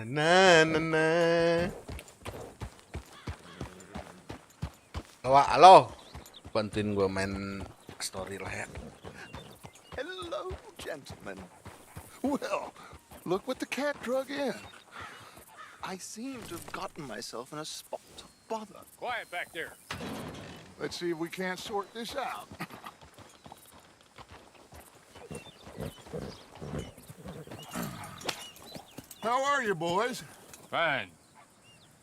Nah, nah, nah. Halo, bantuin gue main story lah ya. Hello, gentlemen. Well, look what the cat drug in. I seem to have gotten myself in a spot of bother. Quiet back there. Let's see if we can't sort this out. How are you, boys? Fine.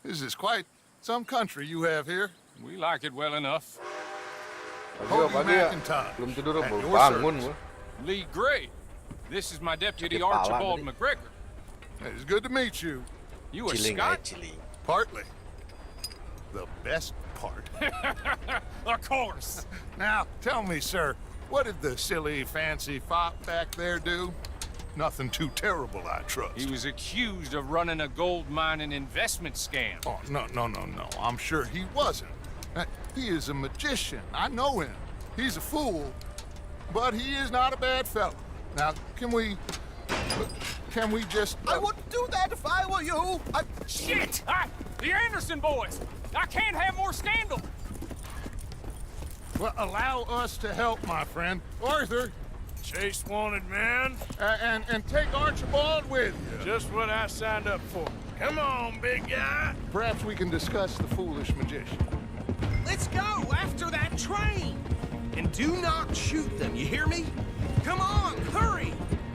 This is quite some country you have here. We like it well enough. Pagi ya, belum tidur baru bangun gue. Lee Gray. This is my deputy Kepala Archibald tadi. McGregor. It's good to meet you. You a Chilling Scot? chilling. Partly. The best part. Of course. Now, tell me, sir, what did the silly, fancy fop back there do? Nothing too terrible, I trust. He was accused of running a gold mining investment scam. Oh, no. I'm sure he wasn't. He is a magician. I know him. He's a fool, but he is not a bad fellow. Now, can we just... I wouldn't do that if I were you. Shit! The Anderson boys! I can't have more scandal! Well, allow us to help, my friend. Arthur, Chase wanted man. and take Archibald with you. Just what I signed up for. Come on, big guy. Perhaps we can discuss the foolish magician. Let's go after that train. And do not shoot them, you hear me? Come on, hurry.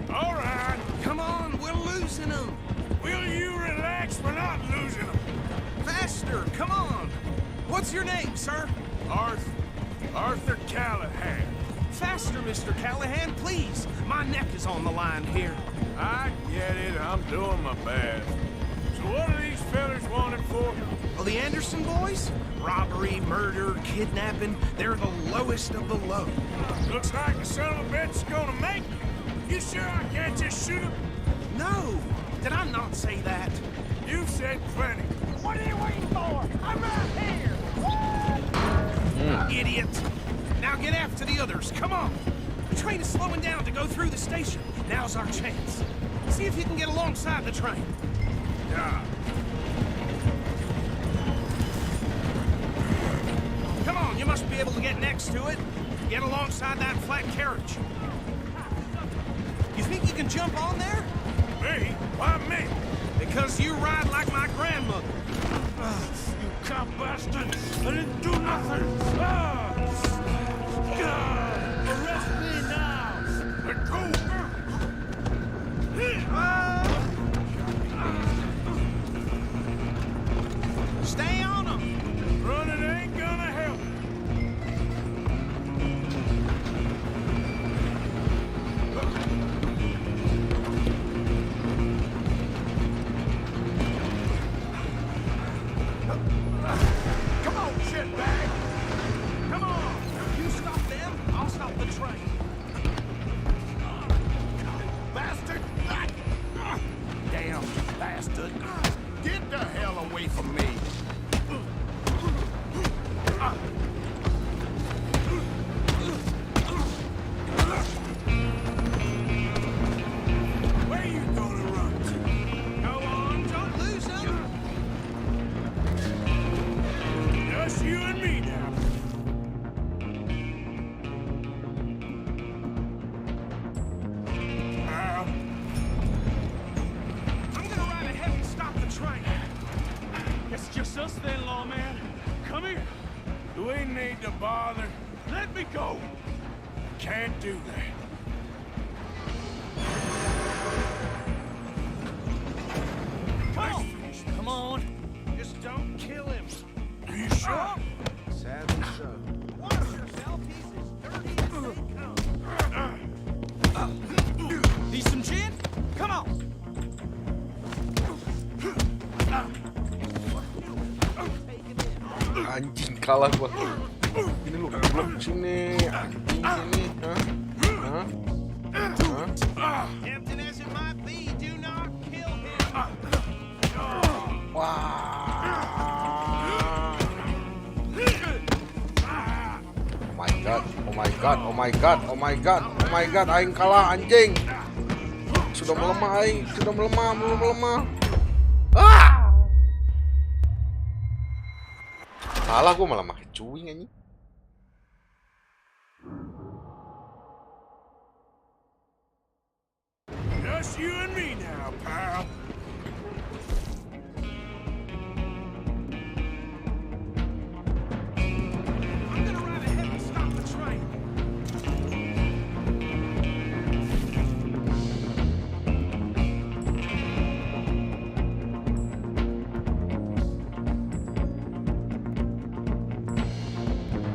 All right. Come on, we're losing them. Will you relax? We're not losing them. Faster, come on. What's your name, sir? Arthur Callahan. Faster, Mr. Callahan, please. My neck is on the line here. I get it. I'm doing my best. So what are these fellas wanted for? Well, the Anderson boys? Robbery, murder, kidnapping. They're the lowest of the low. Looks like the son of a bitch is gonna make me. You sure I can't just shoot him? No, did I not say that? You've said plenty. What are you waiting for? I'm right here. Idiot. Now get after the others, come on. The train is slowing down to go through the station. Now's our chance. See if you can get alongside the train. Yeah. Come on, you must be able to get next to it. Get alongside that flat carriage. You think you can jump on there? Me? Why me? Because you ride like my grandmother. You cop bastard! I didn't do nothing! God! Arrest me now! Let go! Stay on them. Running ain't gonna help. Come on, shitbag. Come on. You stop them, I'll stop the train. Bastard! Damn bastard. Get the hell away from me. Where you gonna run to? Go on, don't lose them. Just you and me now. I'm gonna ride ahead and stop the train. It's just us then, lawman. Come here. Do we need to bother? Let me go. Can't do that. Come on. Just don't kill him. Are you sure? Sadly so. Watch yourself, he's as dirty as they come. Need some gin? Come on. Anjing kalah gua. Ini lu belum sini, anjing sini, hah? Tempting as it might be, do not kill him. Wah. Oh my god, aing kalah anjing. Sudah melemah aing, belum melemah. Salah gue malah pakai cuing anjing. Just you and me now, pal. I'm gonna ride ahead and stop the train.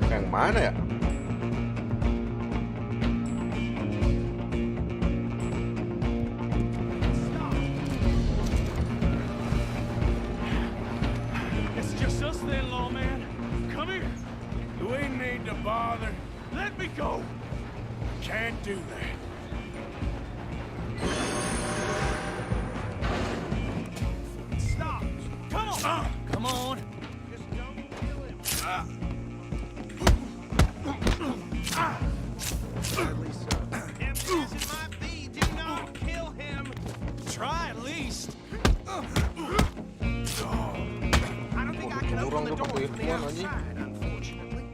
Yang mana ya? It's just us then, lawman. Come here. We need to bother. Let me go. Can't do that. Stop! Come on! Come on! Just don't kill him. Hardly so. Tempting as it might be, do not kill him. Try at least. I don't think I can open the door from the outside, unfortunately.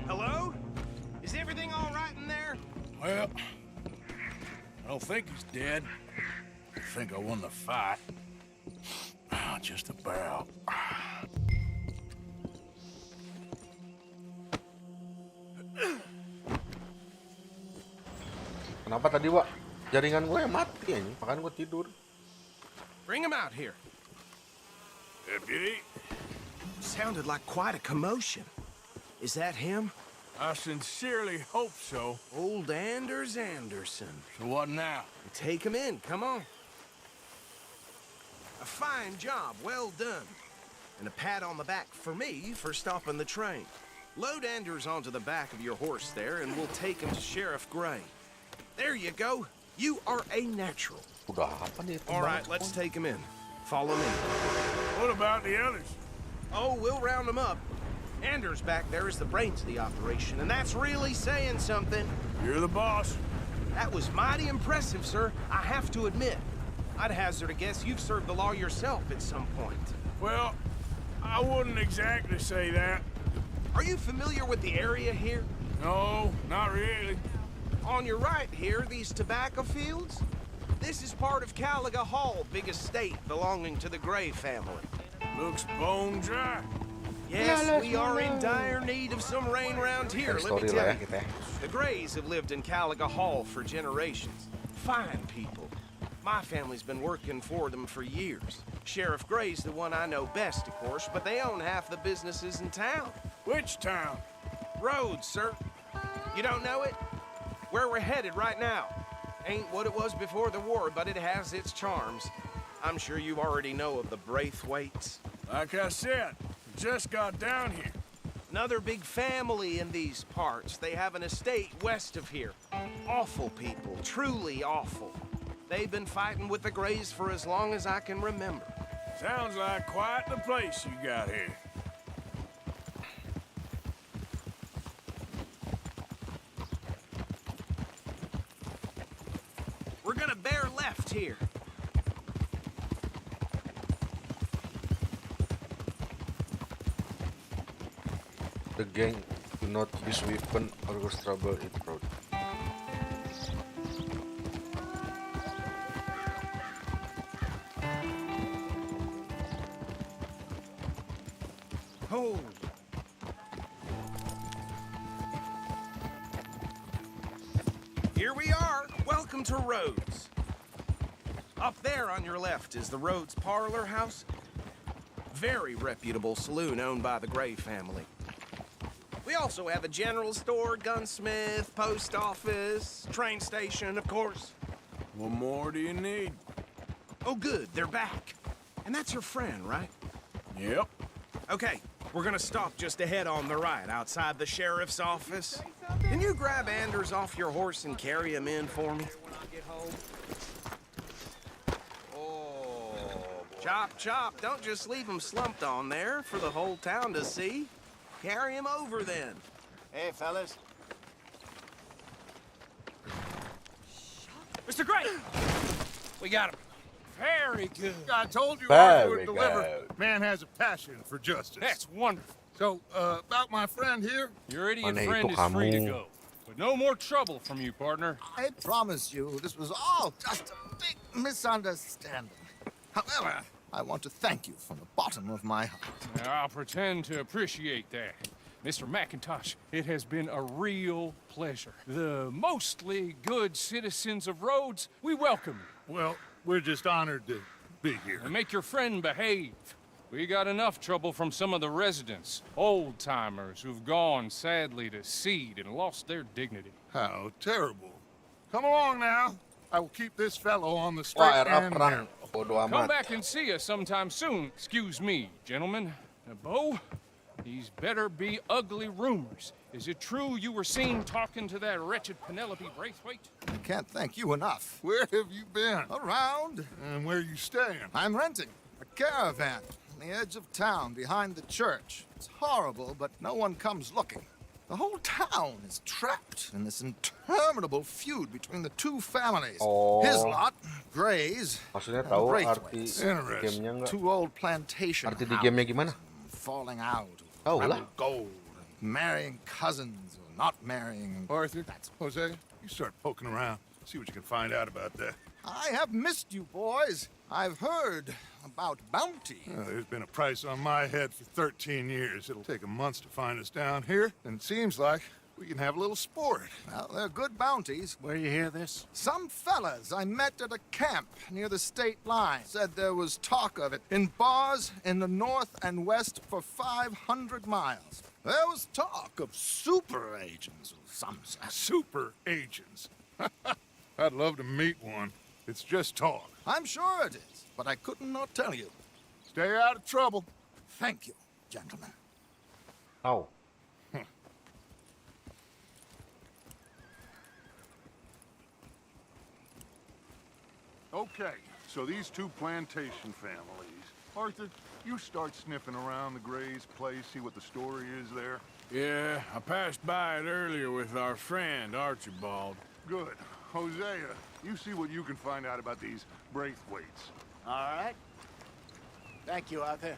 Hello? Is everything all right in there? Well, I don't think he's dead. I think I won the fight. Just about. Kenapa tadi, Wak? Jaringan gue mati anjing, makanya gue tidur. Bring him out here. Deputy, Sounded like quite a commotion. Is that him? I sincerely hope so. Old Anders Anderson. So what now? Take him in, come on. A fine job, well done. And a pat on the back for me for stopping the train. Load Anders onto the back of your horse there, and we'll take him to Sheriff Gray. There you go. You are a natural. Udah apa nih? All right, let's take him in. Follow me. What about the others? Oh, we'll round them up. Anders back there is the brains of the operation, and that's really saying something. You're the boss. That was mighty impressive, sir. I have to admit. I'd hazard a guess you've served the law yourself at some point. Well, I wouldn't exactly say that. Are you familiar with the area here? No, not really. On your right here, these tobacco fields? This is part of Caliga Hall, big estate belonging to the Gray family. Looks bone dry. Yes, we are in dire need of some rain round here, let me Story lah tell ya you. kita. The Grays have lived in Caliga Hall for generations. Fine people. My family's been working for them for years. Sheriff Gray's the one I know best, of course, but they own half the businesses in town. Which town? Rhodes, sir. You don't know it? Where we're headed right now. Ain't what it was before the war, but it has its charms. I'm sure you already know of the Braithwaites. Like I said, just got down here. Another big family in these parts. They have an estate west of here. Awful people, truly awful. They've been fighting with the Grays for as long as I can remember. Sounds like quite the place you got here. We're gonna bear left here. The gang do not use weapon or cause trouble in road. Oh. Here we are. Welcome to Rhodes. Up there on your left is the Rhodes Parlor House. Very reputable saloon owned by the Gray family. We also have a general store, gunsmith, post office, train station, of course. What more do you need? Oh, good, they're back. And that's your friend, right? Yep. Okay, we're gonna stop just ahead on the right, outside the sheriff's office. Can you grab Anders off your horse and carry him in for me? When I get home. Oh, chop, chop. Don't just leave him slumped on there for the whole town to see. Carry him over then. Hey, fellas. Mr. Gray! We got him. Very good. I told you Very Arthur would deliver. good. Man has a passion for justice. That's wonderful. So, about my friend here, Your idiot Mana friend itu is free to kamu. go. But no more trouble from you, partner. I promise you this was all just a big misunderstanding. However, I want to thank you from the bottom of my heart. Now, I'll pretend to appreciate that. Mr. McIntosh, it has been a real pleasure. The mostly good citizens of Rhodes, we welcome you. well, we're just honored to be here. And make your friend behave. We got enough trouble from some of the residents, old-timers who've gone, sadly, to seed and lost their dignity. How terrible. Come along now. I will keep this fellow on the Wah, straight era and perang. narrow. Bodo Come amat. back and see us sometime soon. Excuse me, gentlemen. Bo, these better be ugly rumors. Is it true you were seen talking to that wretched Penelope Braithwaite? I can't thank you enough. Where have you been? Around, And where you staying? I'm renting a caravan on the edge of town behind the church. It's horrible, but no one comes looking. The whole town is trapped in this interminable feud between the two families. Oh. His lot, Gray's, Maksudnya and tahu arti Braithwaite's. Interesting. gamenya nggak? Two old plantation Arti di gamenya houses, gimana? falling out, Tahu lah. rebel gold, and marrying cousins or not marrying. Arthur, Jose, you start poking around. See what you can find out about that. I have missed you, boys. I've heard about bounty. There's been a price on my head for 13 years. It'll take a month to find us down here, and it seems like we can have a little sport. Well, they're good bounties. Where you hear this? Some fellas I met at a camp near the state line said there was talk of it in bars in the north and west for 500 miles. There was talk of super agents, some said. Super agents. I'd love to meet one. It's just talk. I'm sure it is, but I couldn't not tell you. Stay out of trouble. Thank you, gentlemen. Tahu. Okay, so these two plantation families. Arthur, you start sniffing around the Gray's place, see what the story is there. Yeah, I passed by it earlier with our friend, Archibald. Good. Hosea, you see what you can find out about these Braithwaites. All right. Thank you, Arthur.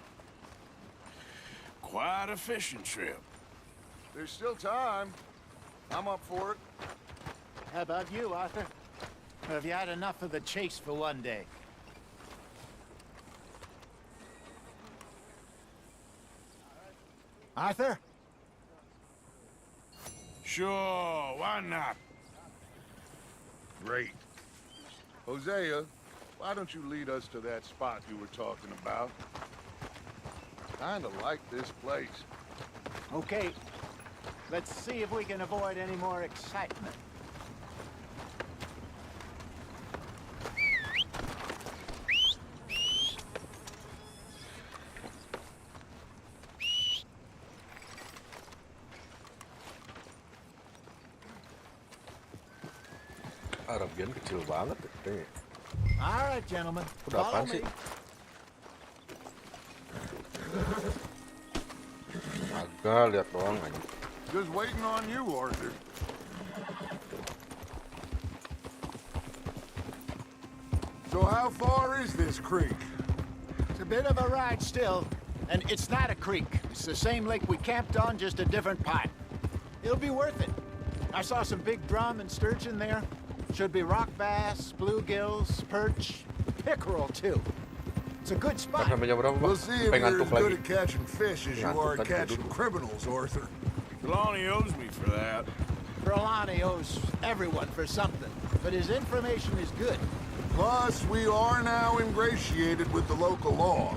Quite a fishing trip. There's still time. I'm up for it. How about you, Arthur? Or have you had enough of the chase for one day? Arthur? Sure, why not? Great. Hosea, why don't you lead us to that spot you were talking about? Kinda like this place. Okay. Let's see if we can avoid any more excitement. Arabian kecil banget. Nih. All right, gentlemen. Udah apaan Follow sih? me. Agak lihat doang aja. Just waiting on you, Arthur. So how far is this creek? It's a bit of a ride still, and it's not a creek. It's the same lake we camped on, just a different part. It'll be worth it. I saw some big drum and sturgeon there. Should be rock bass, bluegills, perch, pickerel too. It's a good spot. Sampai jam berapa, Pak? We'll see if Sampai you're as ngantuk good lagi. at catching fish as you Ngantuk are at tadi catching duduk. criminals, Arthur. Trelawney owes me for that. Trelawney owes everyone for something, but his information is good. Plus, we are now ingratiated with the local law.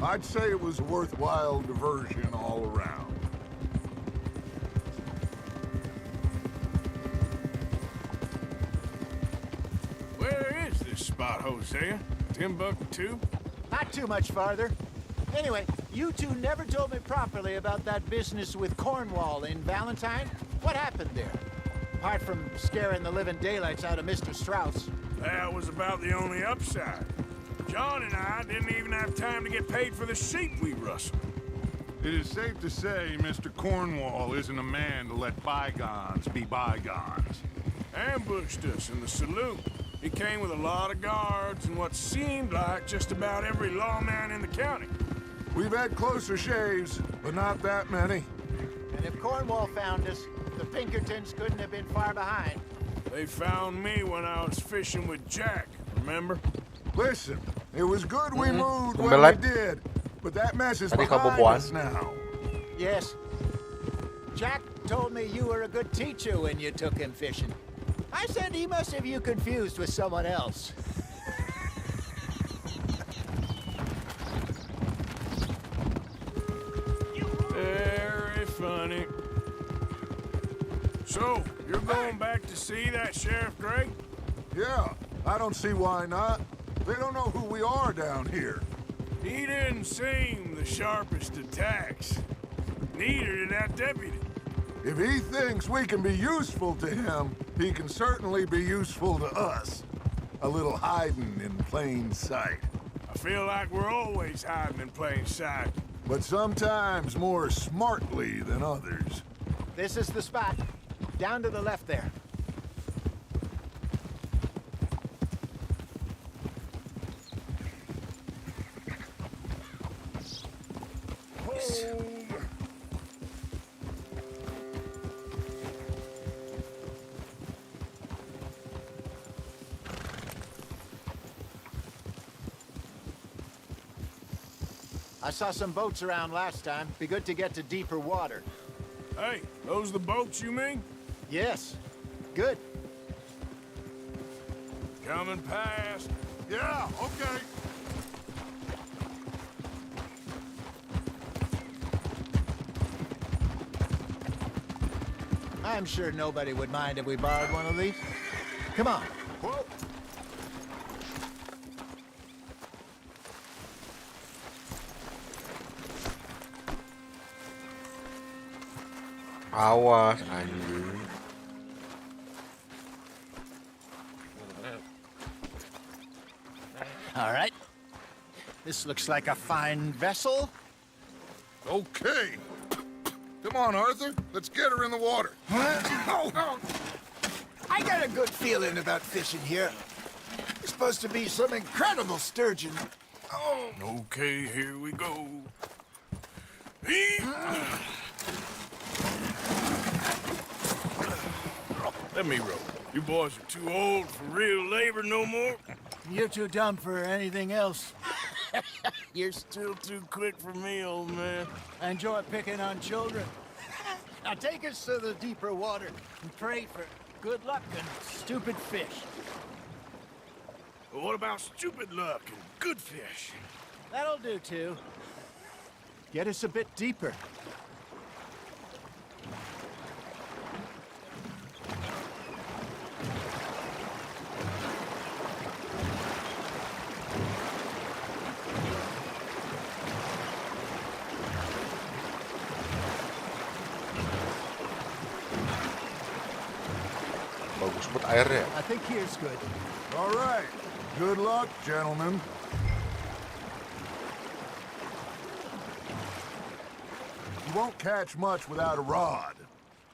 I'd say it was a worthwhile diversion all around. Where is this spot, Hosea? Timbuktu? Not too much farther. Anyway, you two never told me properly about that business with Cornwall in Valentine. What happened there? Apart from scaring the living daylights out of Mr. Strauss. That was about the only upside. John and I didn't even have time to get paid for the sheep we rustled. It is safe to say Mr. Cornwall isn't a man to let bygones be bygones. Ambushed us in the saloon. He came with a lot of guards swords in what seemed like just about every lawman in the county. We've had closer shaves, but not that many. And if Cornwall found us, the Pinkertons couldn't have been far behind. They found me when I was fishing with Jack, remember? Listen, it was good we moved when Pembelat. we did, but that mess is Tadi behind kebobohan. us now. Yes. Jack told me you were a good teacher when you took him fishing. I said he must have you confused with someone else. Very funny. So, you're going back to see that Sheriff Gray? Yeah, I don't see why not. They don't know who we are down here. He didn't seem the sharpest attacks. Neither did that deputy. If he thinks we can be useful to him, he can certainly be useful to us. A little hiding in plain sight. I feel like we're always hiding in plain sight. But sometimes more smartly than others. This is the spot. Down to the left there. I saw some boats around last time. Be good to get to deeper water. Hey, those the boats you mean? Yes. Good. Coming past. Yeah, okay. I'm sure nobody would mind if we borrowed one of these. Come on. Whoa. Awas anjing. All right. This looks like a fine vessel. Okay. Come on, Arthur. Let's get her in the water. I got a good feeling about fishing here. It's supposed to be some incredible sturgeon. Oh. Okay, here we go. Let me row. You boys are too old for real labor no more. You're too dumb for anything else. You're still too quick for me, old man. I enjoy picking on children. Now take us to the deeper water and pray for good luck and stupid fish. But what about stupid luck and good fish? That'll do too. Get us a bit deeper. Bagus buat airnya. I think here's good. All right. Good luck, gentlemen. You won't catch much without a rod.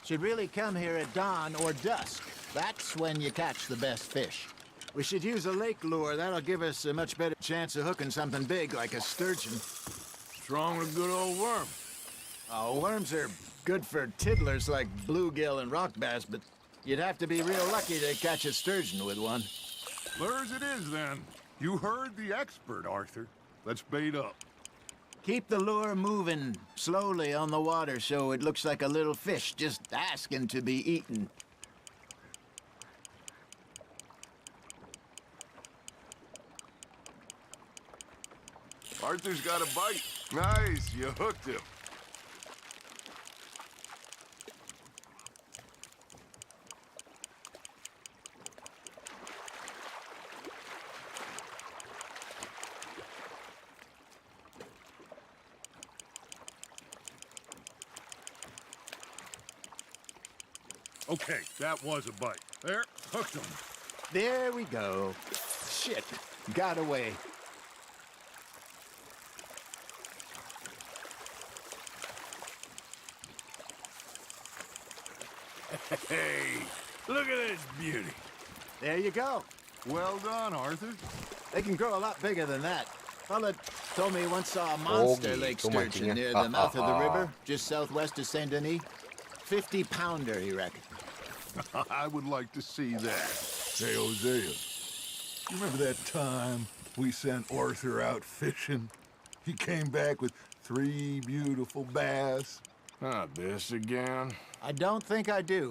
Should really come here at dawn or dusk. That's when you catch the best fish. We should use a lake lure. That'll give us a much better chance of hooking something big like a sturgeon. What's wrong with a good old worm? Oh, worms are good for tiddlers like bluegill and rock bass, but you'd have to be real lucky to catch a sturgeon with one. Lures it is, then. You heard the expert, Arthur. Let's bait up. Keep the lure moving slowly on the water so it looks like a little fish just asking to be eaten. Arthur's got a bite. Nice, you hooked him. Okay, that was a bite. There, hooked him. There we go. Shit, got away. Hey, look at this beauty. There you go. Well done, Arthur. They can grow a lot bigger than that. Fella told me he once saw a monster lake gitu sturgeon mancingnya. near the mouth of the river, just southwest of Saint Denis. 50-pounder, he reckoned. I would like to see that. Hey, Hosea, you remember that time we sent Arthur out fishing? He came back with 3 beautiful bass. Not this again. I don't think I do.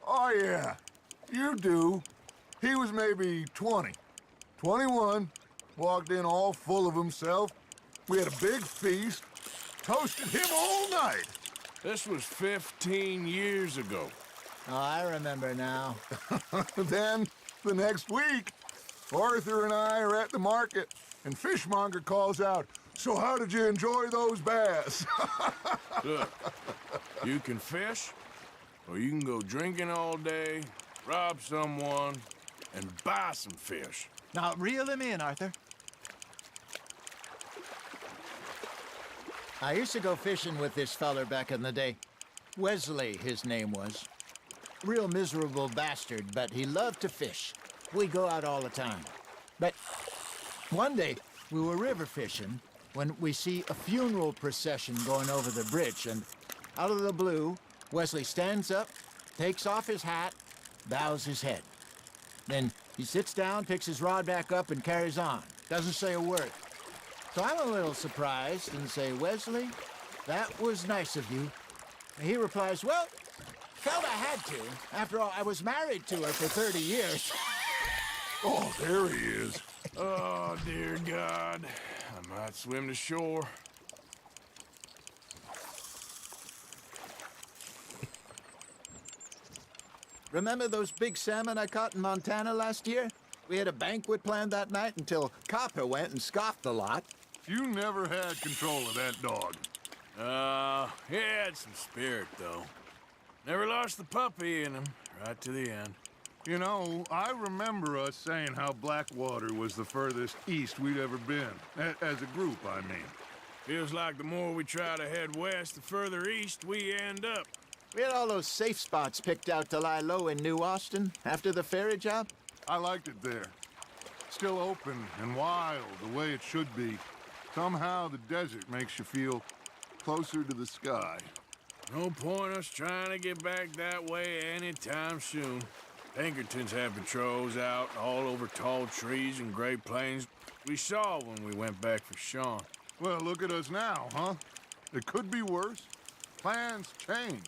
Oh, yeah, you do. He was maybe 20, 21, walked in all full of himself. We had a big feast, toasted him all night. This was 15 years ago. Oh, I remember now. Then, the next week, Arthur and I are at the market, and Fishmonger calls out, "So how did you enjoy those bass?" Look, you can fish, or you can go drinking all day, rob someone, and buy some fish. Now, reel him in, Arthur. I used to go fishing with this feller back in the day. Wesley, his name was. Real miserable bastard, but he loved to fish. We'd go out all the time. But one day, we were river fishing when we see a funeral procession going over the bridge, and out of the blue, Wesley stands up, takes off his hat, bows his head. Then he sits down, picks his rod back up, and carries on. Doesn't say a word. So I'm a little surprised and say, "Wesley, that was nice of you." And he replies, "Well, felt I had to. After all, I was married to her for 30 years. Oh, there he is. Oh, dear God. I might swim to shore. Remember those big salmon I caught in Montana last year? We had a banquet planned that night until Copper went and scoffed the lot. You never had control of that dog. He had some spirit, though. Never lost the puppy in him, right to the end. You know, I remember us saying how Blackwater was the furthest east we'd ever been. As a group, I mean. Feels like the more we try to head west, the further east we end up. We had all those safe spots picked out to lie low in New Austin after the ferry job. I liked it there. Still open and wild, the way it should be. Somehow the desert makes you feel closer to the sky. No point us trying to get back that way anytime soon. Pinkertons have patrols out all over tall trees and Great Plains. We saw when we went back for Sean. Well, look at us now, huh? It could be worse. Plans change.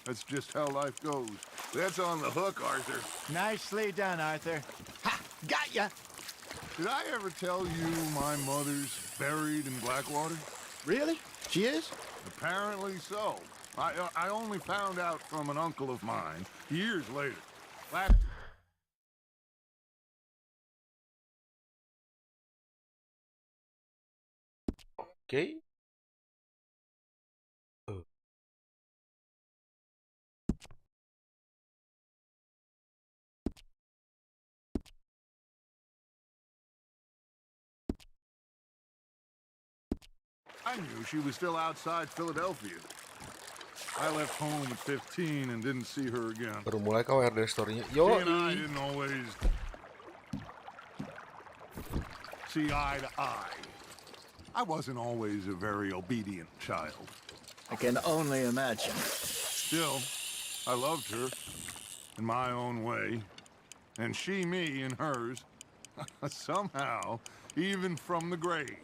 That's just how life goes. That's on the hook, Arthur. Nicely done, Arthur. Ha! Got ya! Did I ever tell you my mother's buried in Blackwater? Really? She is? Apparently so. I only found out from an uncle of mine years later. Oke. I knew she was still outside Philadelphia. I left home at 15 and didn't see her again. Baru mulai kau RD story-nya. She Yo. and I didn't always see eye to eye. I wasn't always a very obedient child. I can only imagine. Still, I loved her in my own way, and she me in hers. Somehow, even from the grave,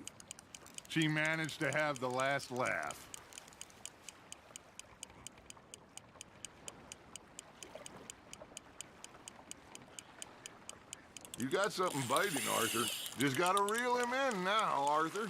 she managed to have the last laugh. You got something biting, Arthur. Just gotta reel him in now, Arthur.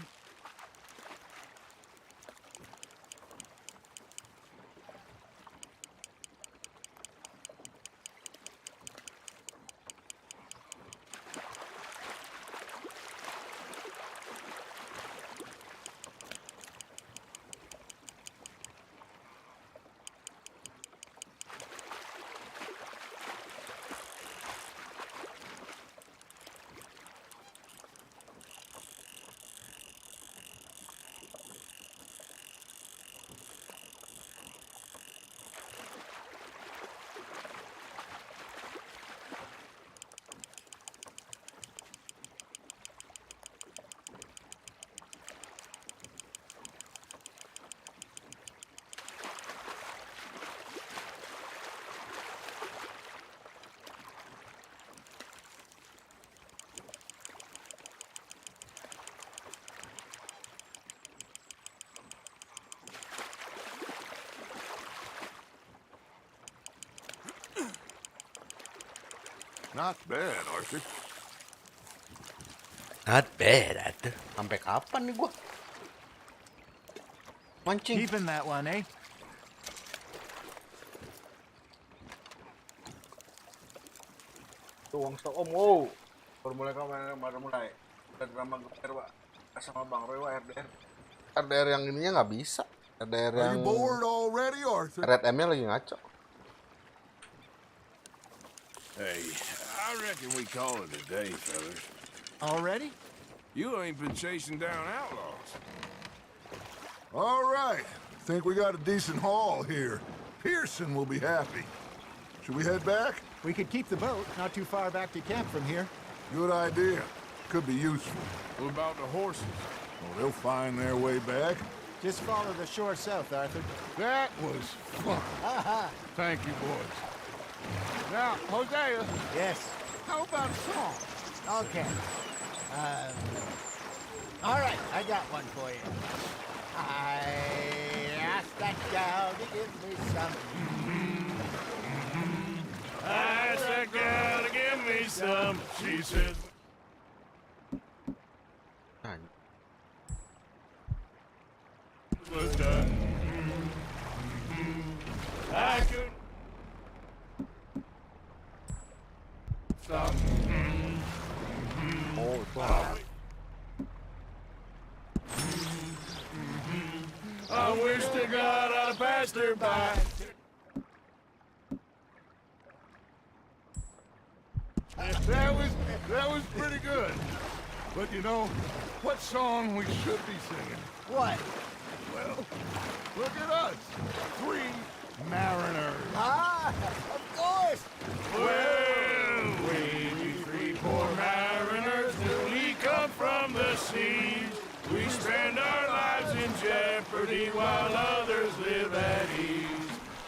Not bad, Arthur. Not bad, Arthur. Sampai kapan nih gua? Mancing. Keeping that one, eh? Tuh, Wong Om, wow. Baru mulai. Dan drama GR, Pak. Sama Bang Roy, RDR. RDR yang ininya nggak bisa. RDR Are yang you bored already, Arthur? Red M-nya lagi ngaco. Hey, I reckon we call it a day, fellas. Already? You ain't been chasing down outlaws. All right. Think we got a decent haul here. Pearson will be happy. Should we head back? We could keep the boat not too far back to camp from here. Good idea. Could be useful. What about the horses? Well, they'll find their way back. Just follow the shore south, Arthur. That was fun. Thank you, boys. Now, Hosea, Yes. how about a song? Okay. All right, I got one for you. I asked that gal to give me some. I asked that gal to give me some. She said, was done. I could stop. Oh, wow. I wish to God I'd have passed her by. That was pretty good. But you know, what song we should be singing? What? Well, look at us. 3 mariners. Ah, of course. Well, we three poor mariners, newly come from the seas. We spend our lives in jeopardy while others live at ease.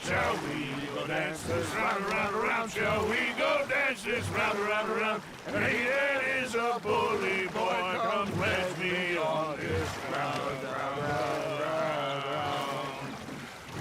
Shall we go dance this round, around, around? Shall we go dance this round, around, around? And he that is a bully boy, come pledge me on this ground, round, round, round.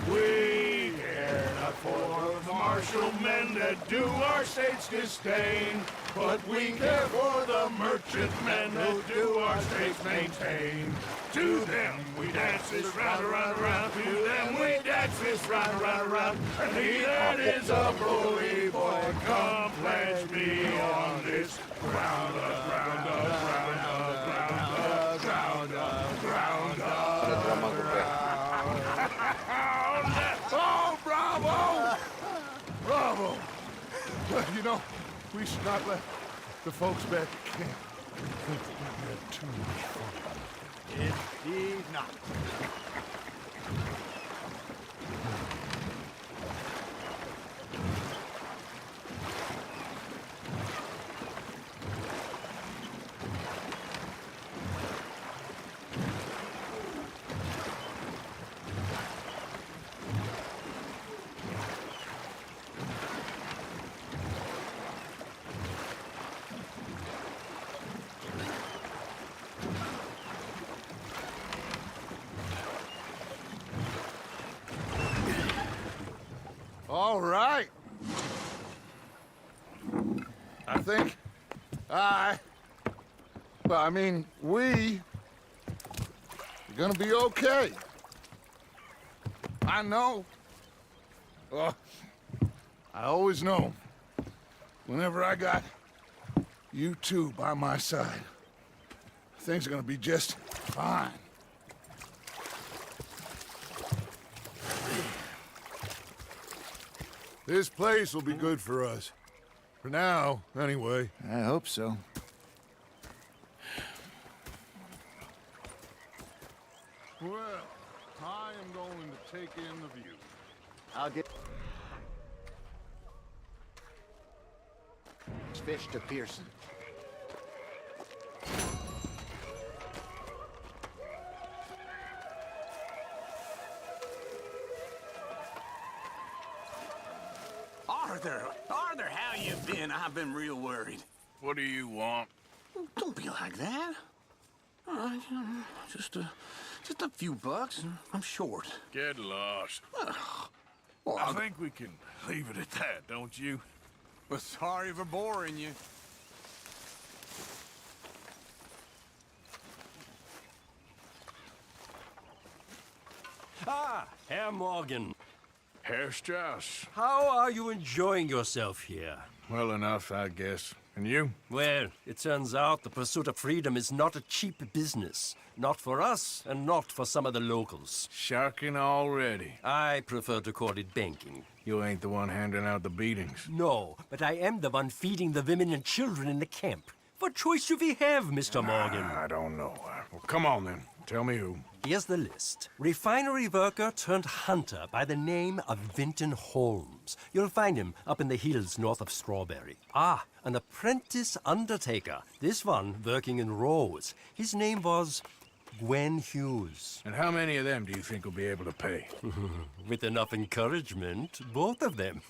We care not for the martial men that do our state's disdain, but we care for the merchant men who do our states maintain. To them we dance this round, around, around. To them we dance this round, around, around. And he that is a bully boy, come pledge me on this ground up, ground up, ground up, ground up, ground up, ground up. Ada drama GR. Oh, bravo! Bravo! Well, you know, we should not let the folks back at camp think that we had too much fun. Indeed not. All right. I think we are gonna be okay. I know. Well, I always know. Whenever I got you two by my side, things are gonna be just fine. This place will be good for us. For now, anyway. I hope so. Well, I am going to take in the view. I'll get fish to Pearson. Arthur, how you been? I've been real worried. What do you want? Don't be like that. Just a few bucks, and I'm short. Get lost. Well, I think we can leave it at that, don't you? Well, sorry for boring you. Ah, Herr Morgan. Herr Strauss. How are you enjoying yourself here? Well enough, I guess. And you? Well, it turns out the pursuit of freedom is not a cheap business. Not for us, and not for some of the locals. Sharking already. I prefer to call it banking. You ain't the one handing out the beatings. No, but I am the one feeding the women and children in the camp. What choice do we have, Mr. Morgan? I don't know. Well, come on then. Tell me who. Here's the list. Refinery worker turned hunter by the name of Vinton Holmes. You'll find him up in the hills north of Strawberry. Ah, an apprentice undertaker. This one working in Rhodes. His name was Gwen Hughes. And how many of them do you think will be able to pay? With enough encouragement, both of them.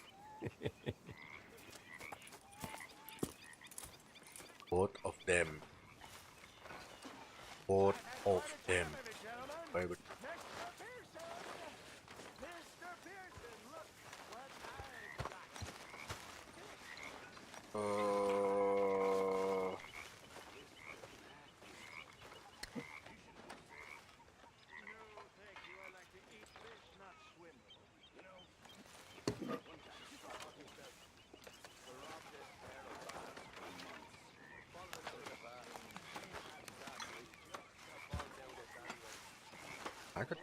Both of them. Both of them. Favorite. I could.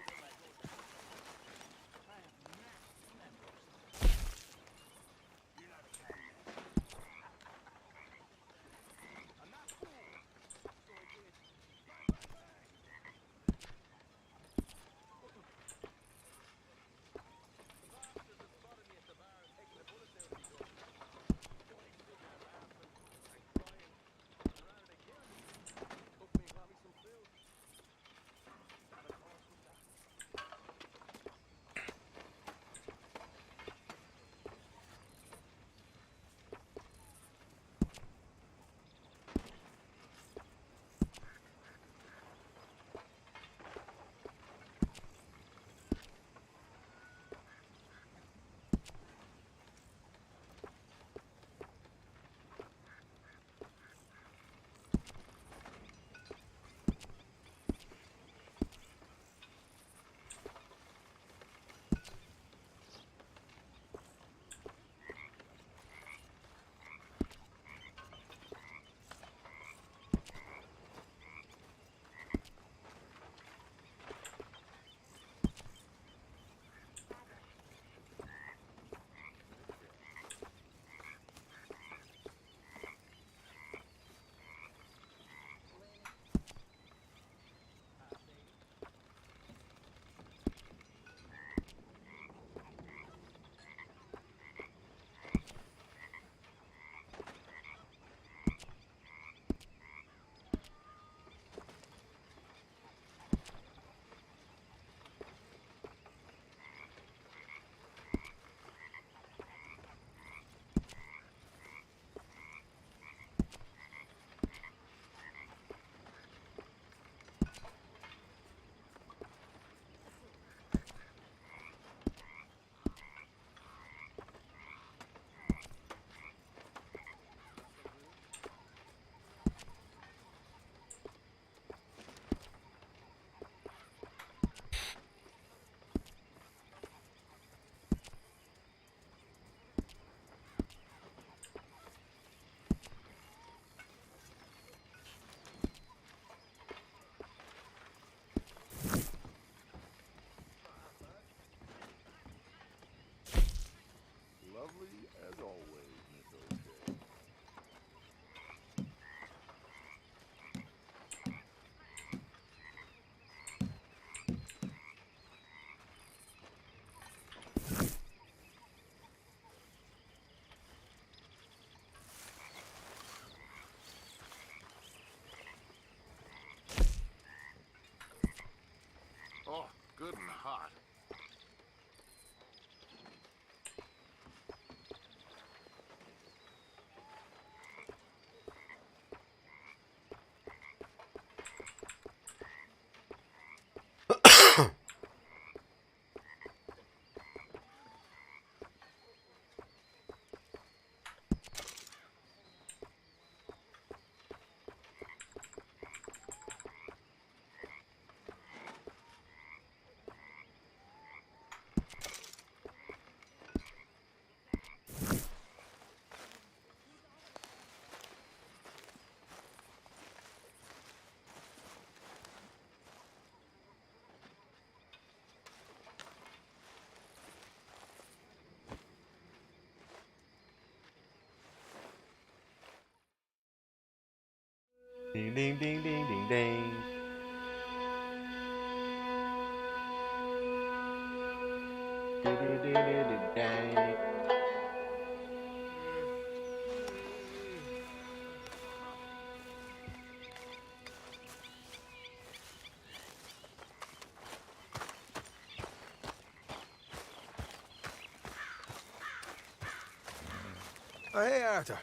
Ding ding ding ding ding ding. Ding ding ding ding ding ding. Oh, hey, Arthur.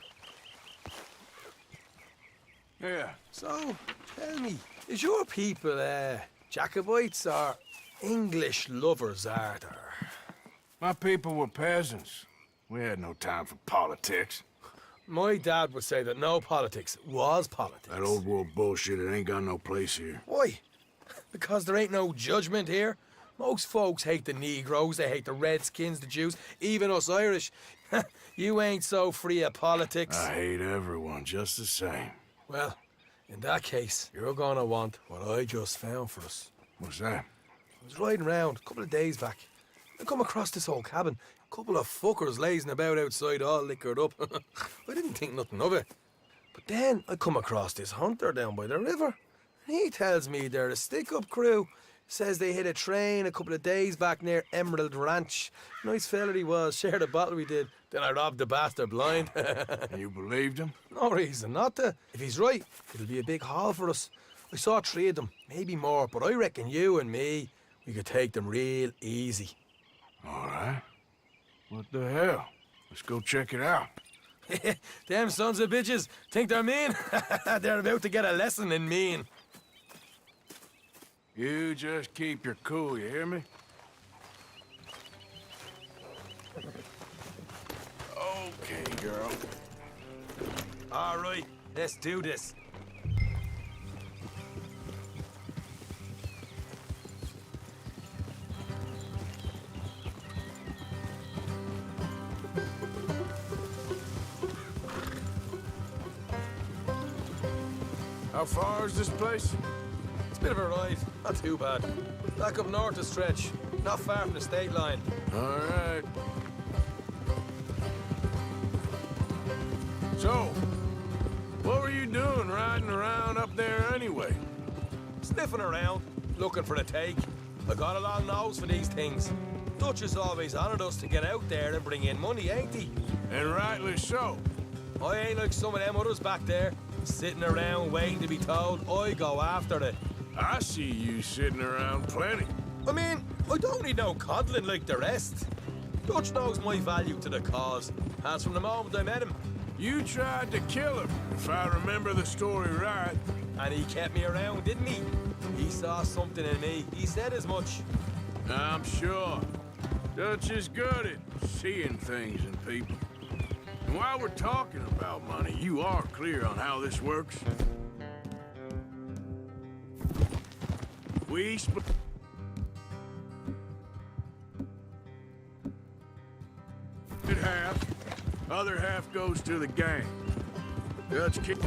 Yeah. So, tell me, is your people, Jacobites or English lovers, Arthur? My people were peasants. We had no time for politics. My dad would say that no politics was politics. That old world bullshit, it ain't got no place here. Why? Because there ain't no judgment here. Most folks hate the Negroes, they hate the Redskins, the Jews, even us Irish. You ain't so free of politics. I hate everyone just the same. Well, in that case, you're gonna want what I just found for us. What's that? I was riding around a couple of days back. I come across this old cabin. A couple of fuckers lazing about outside all liquored up. I didn't think nothing of it. But then I come across this hunter down by the river. He tells me they're a stick-up crew. Says they hit a train a couple of days back near Emerald Ranch. Nice fella he was, shared a bottle we did. Then I robbed the bastard blind. You believed him? No reason not to. If he's right, it'll be a big haul for us. I saw 3 of them, maybe more, but I reckon you and me, we could take them real easy. All right. What the hell? Let's go check it out. Them sons of bitches think they're mean. They're about to get a lesson in mean. You just keep your cool, you hear me? Okay, girl. All right, let's do this. How far is this place? It's a bit of a ride, not too bad. Back up north a stretch, not far from the state line. All right. So, what were you doing riding around up there anyway? Sniffing around, looking for a take. I got a long nose for these things. Dutch is always honored us to get out there and bring in money, ain't he? And rightly so. I ain't like some of them others back there, sitting around waiting to be told. I go after it. I see you sitting around plenty. I mean, I don't need no coddling like the rest. Dutch knows my value to the cause, as from the moment I met him. You tried to kill him, if I remember the story right. And he kept me around, didn't he? He saw something in me. He said as much. I'm sure. Dutch is good at seeing things in people. And while we're talking about money, you are clear on how this works? We split half. Other half goes to the gang. Dutch keeps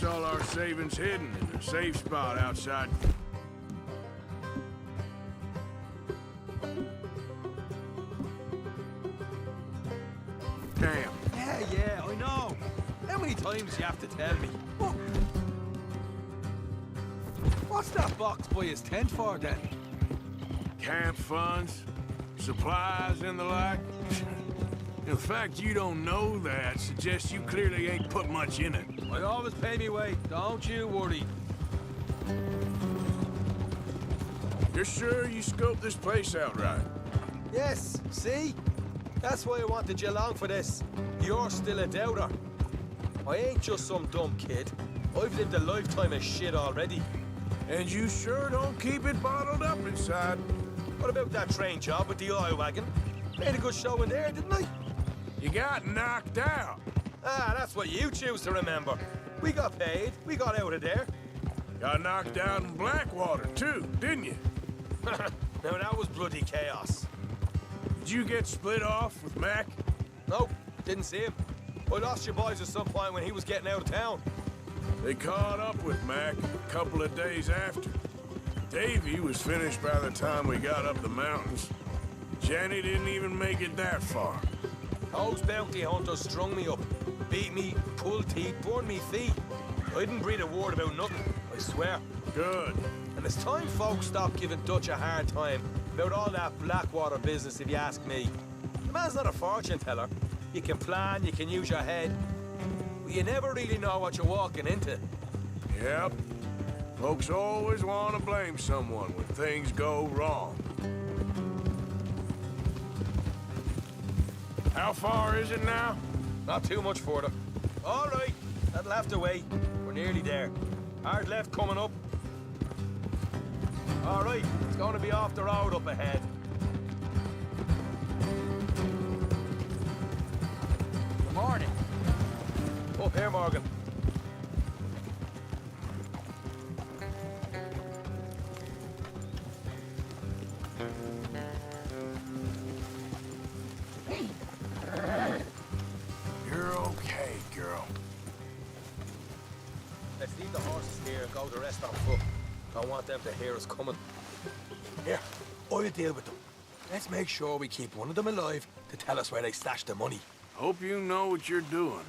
all our savings hidden in a safe spot outside. Damn. Yeah, I know. How many times you have to tell me? What's that box by his tent for, then? Camp funds, supplies, and the like. The fact you don't know that suggests you clearly ain't put much in it. I always pay me weight, don't you worry. You're sure you scoped this place out right? Yes, see? That's why I wanted you along for this. You're still a doubter. I ain't just some dumb kid. I've lived a lifetime of shit already. And you sure don't keep it bottled up inside. What about that train job with the oil wagon? Made a good show in there, didn't I? You got knocked out. Ah, that's what you choose to remember. We got paid. We got out of there. Got knocked out in Blackwater, too, didn't you? Now, that was bloody chaos. Did you get split off with Mac? Nope, didn't see him. I lost your boys at some point when he was getting out of town. They caught up with Mac a couple of days after. Davy was finished by the time we got up the mountains. Jenny didn't even make it that far. Those bounty hunters strung me up, beat me, pulled teeth, burned me feet. I didn't breathe a word about nothing, I swear. Good. And it's time folks stop giving Dutch a hard time about all that Blackwater business, if you ask me. The man's not a fortune teller. You can plan, you can use your head, but you never really know what you're walking into. Yep. Folks always want to blame someone when things go wrong. How far is it now? Not too much further. All right, that'll have to wait. We're nearly there. Hard left coming up. All right, it's going to be off the road up ahead. Good morning. Up here, Morgan. You're okay, girl. Let's leave the horses here and go the rest on foot. Don't want them to hear us coming. Here, I'll deal with them. Let's make sure we keep one of them alive to tell us where they stashed the money. Hope you know what you're doing.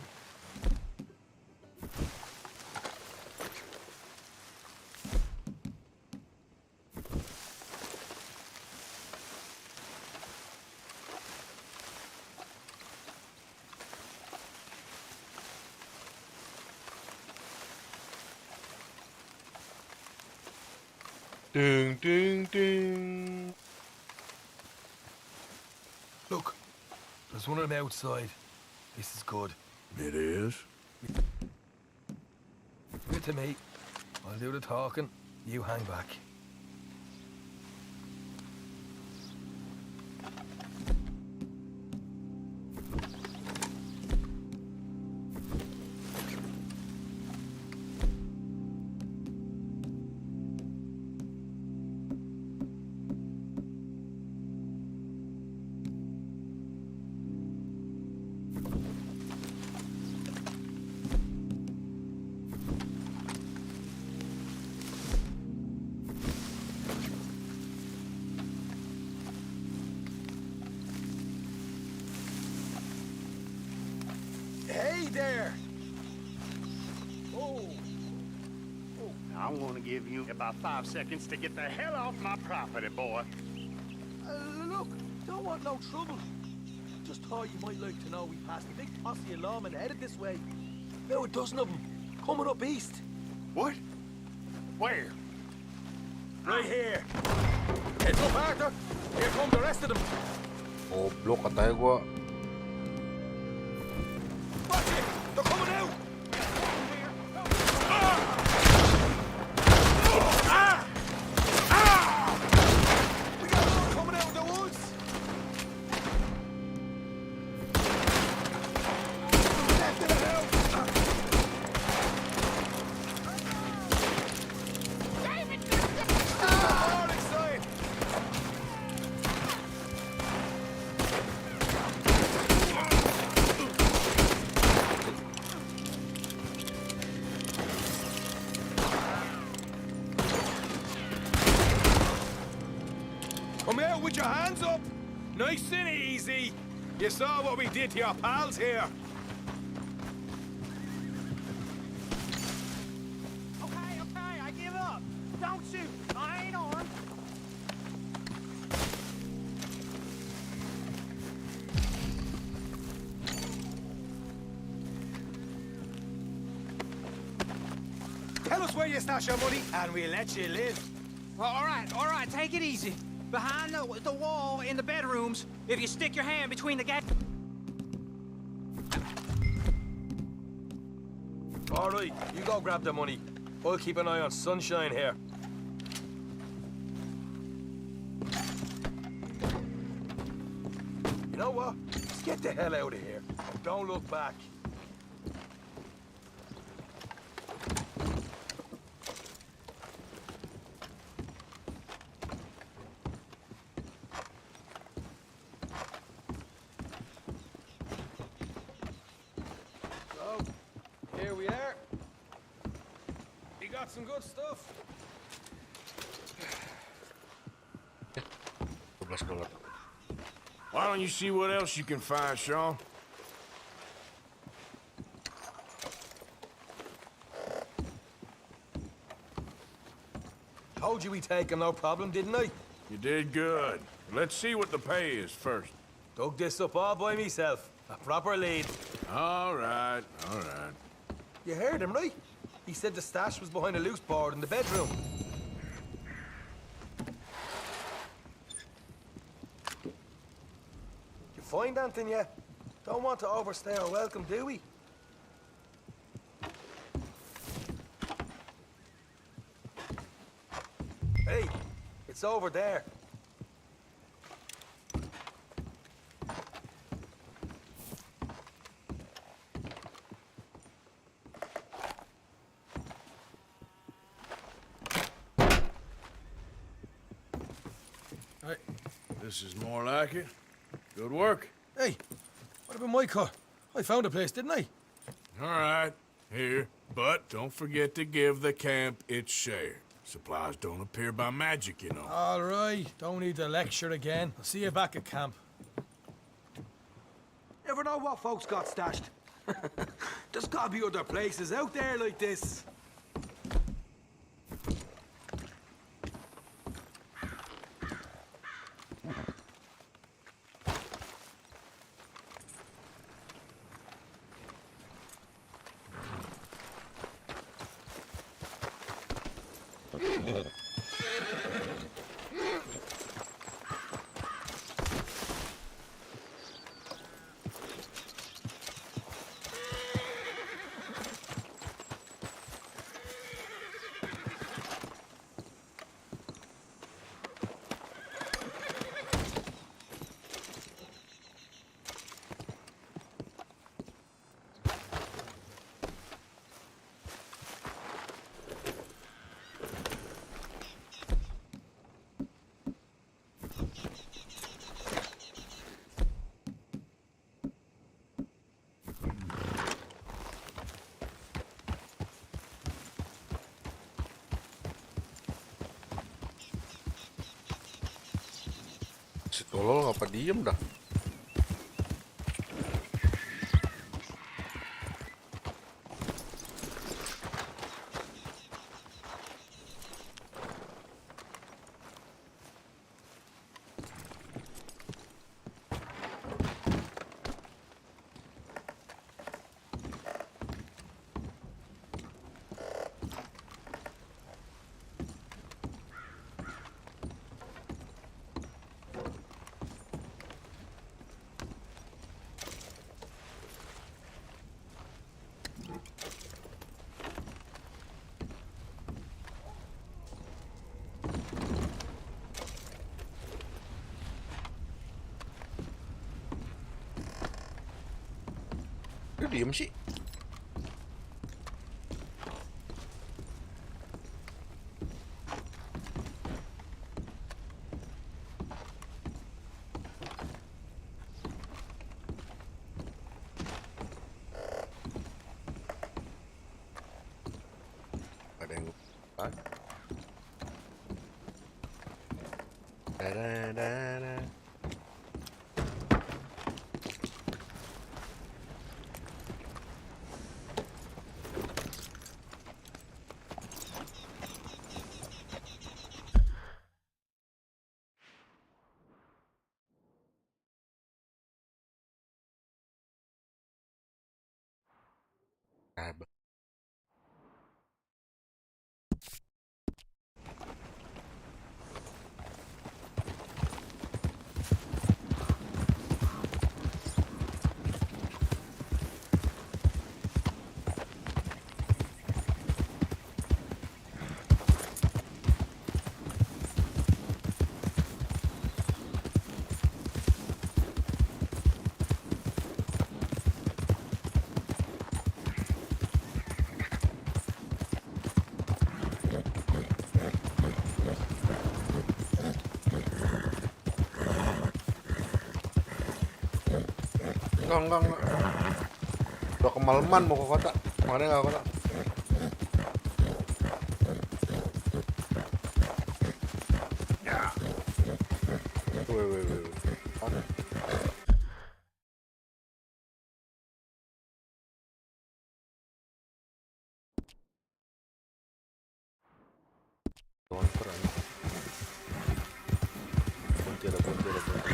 Ding, ding, ding. Look, there's one of them outside. This is good. It is? Good to me. I'll do the talking. You hang back. Hey there! Oh. I want to give you about 5 seconds to get the hell off my property, boy. Look, don't want no trouble. Just thought you might like to know we passed a big posse of lawmen headed this way. About a dozen of them, coming up east. What? Where? Right here. Heads up, Arthur. Here come the rest of them. Goblok katanya gua. Watch it! They're coming out! We got more coming out of the woods! Left in the house! All inside! Come out with your hands up! Nice and easy! You saw what we did to your pals here. Okay, I give up. Don't shoot. I ain't armed. Tell us where you stash your money, and we'll let you live. Well, all right, take it easy. Behind the wall in the bedrooms, if you stick your hand between the gaps. All right, you go grab the money. I'll keep an eye on Sunshine here. You know what? Let's get the hell out of here. And don't look back. So, here we are. You got some good stuff. $12. Why don't you see what else you can find, Sean? told you we'd take him, no problem, didn't I? You did good. Let's see what the pay is first. Dug this up all by myself. A proper lead. All right, all right. You heard him, right? He said the stash was behind a loose board in the bedroom. You find anything yet? Don't want to overstay our welcome, do we? Hey, it's over there. Hey, this is more like it. Good work. Hey, what about my car? I found a place, didn't I? All right, here. But don't forget to give the camp its share. Supplies don't appear by magic, you know. All right, don't need to lecture again. I'll see you back at camp. Ever know what folks got stashed? There's gotta be other places out there like this. Si tolol ngapa diem dah? Dia diem sih. Ada yang lupa. Da-da-da-da. Ah, enggak. Udah kemalaman mau ke kota. Makanya nggak ke kota. Wih. Counter aja. Kunci ada kunci ada kunci.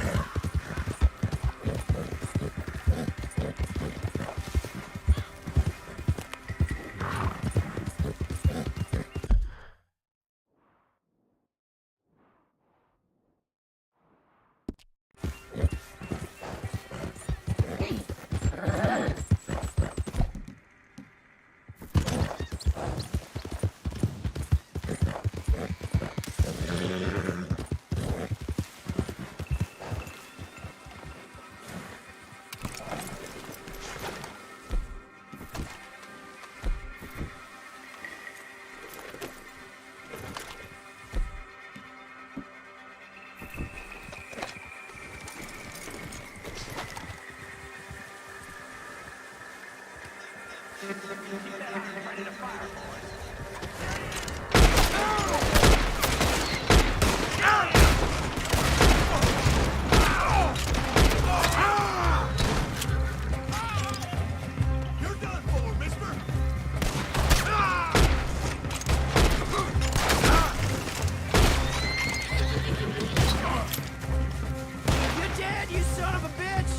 You're dead, you son of a bitch!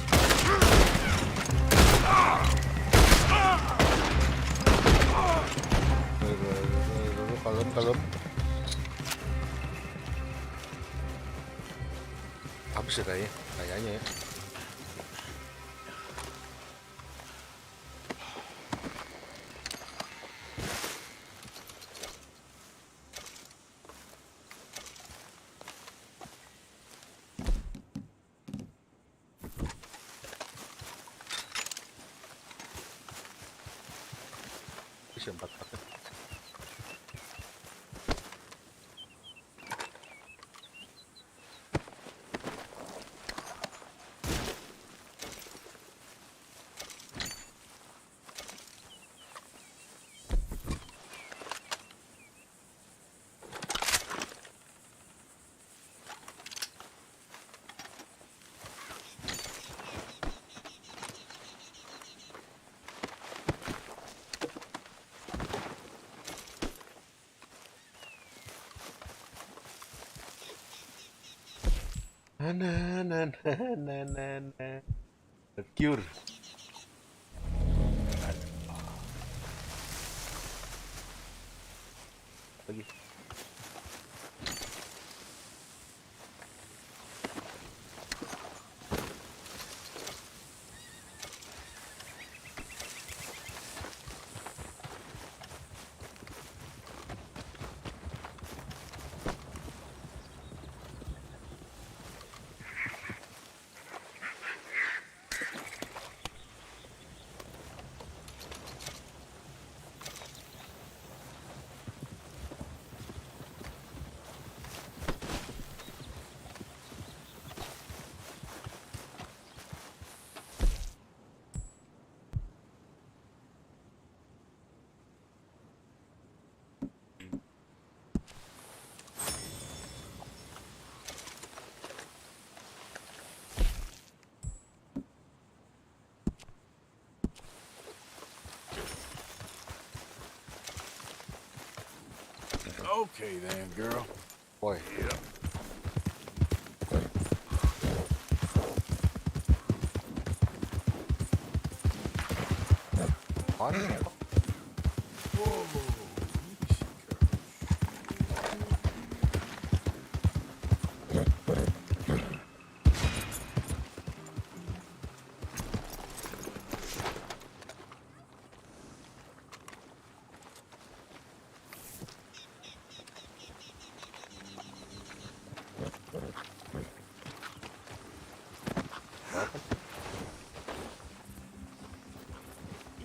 Kalem. Habis ya kayaknya ya. Bisa 4 paket. Na. The Cure. Lagi. Okay then, girl. Boy. Yep. What? Whoa.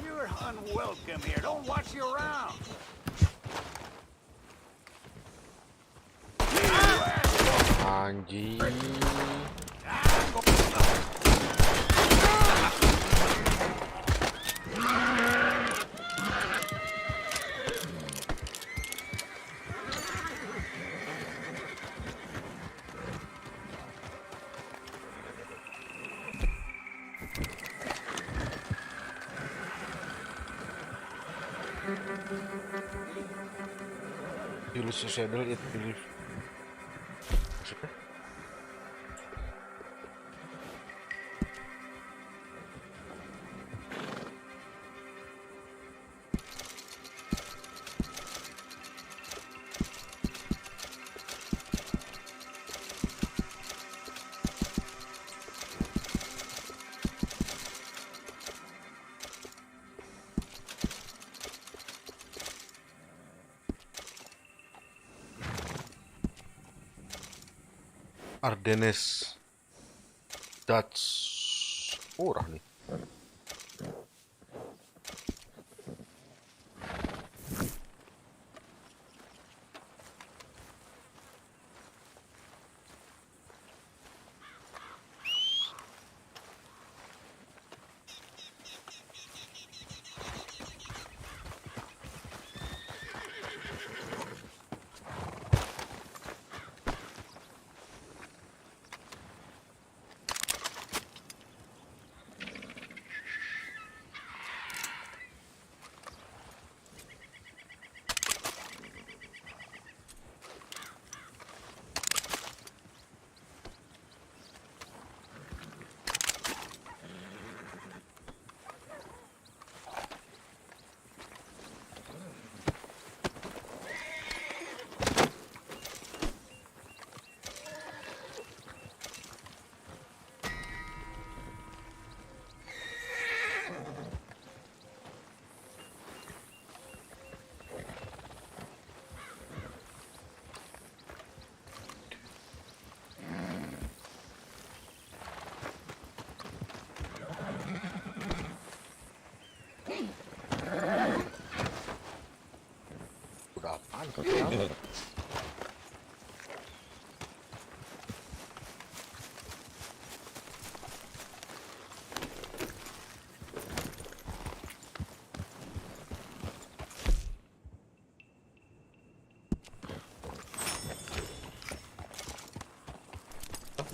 You're unwelcome here. Don't watch you around. Anjing. Feel suicidal, it believe. Maksudnya? Ardennes Dutch murah nih. Udah apaan?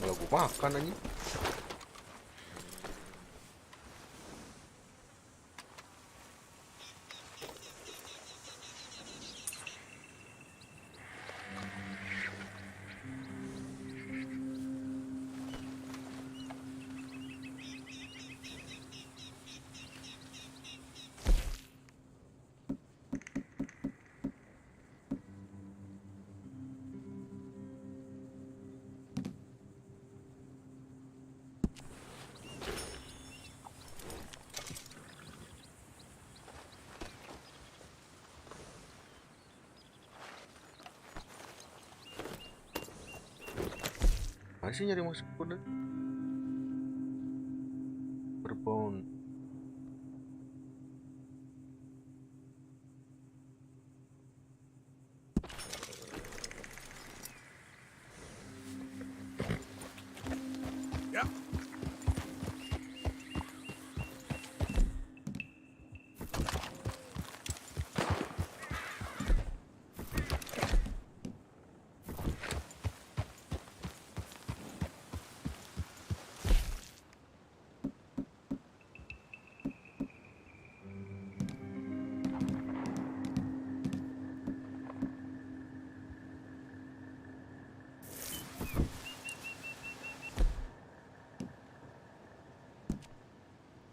Malah gue makan aja. Masih nyari masuk kuda berbon. Yep.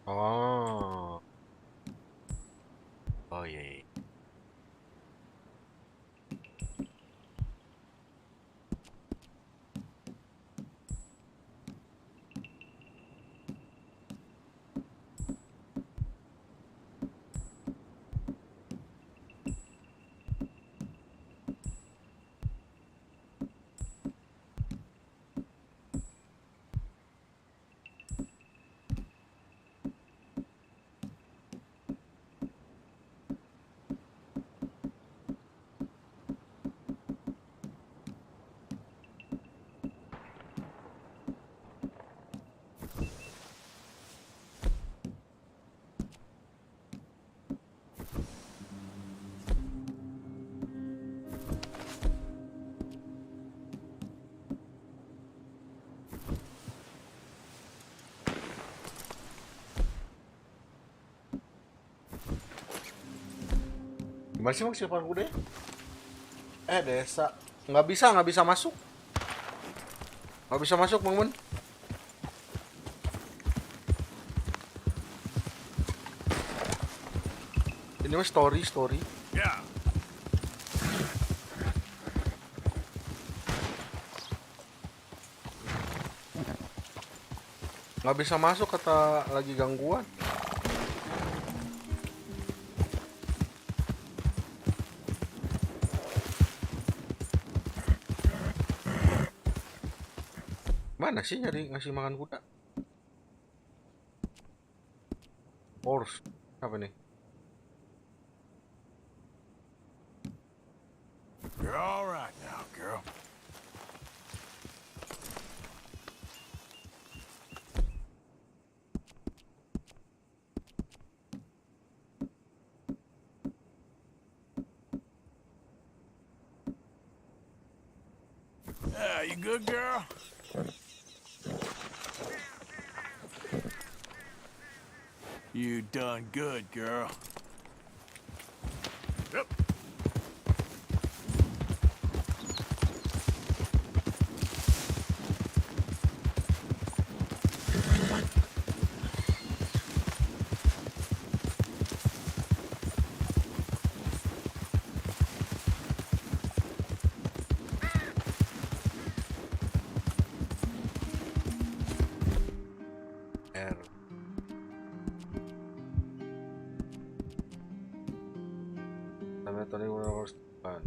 Oh. Oh iya, iya. Gimana sih Mas siapa kuda? Desa. Nggak bisa masuk. Nggak bisa masuk, Bangun. Ini mah story. Yeah. Nggak bisa masuk, kata lagi gangguan. Mana sih nyari ngasih makan kuda? Horse. Apa nih? You're all right now, girl. Yeah, you good, girl? You done good, girl. Yep. R. Sampai tadi harus depan.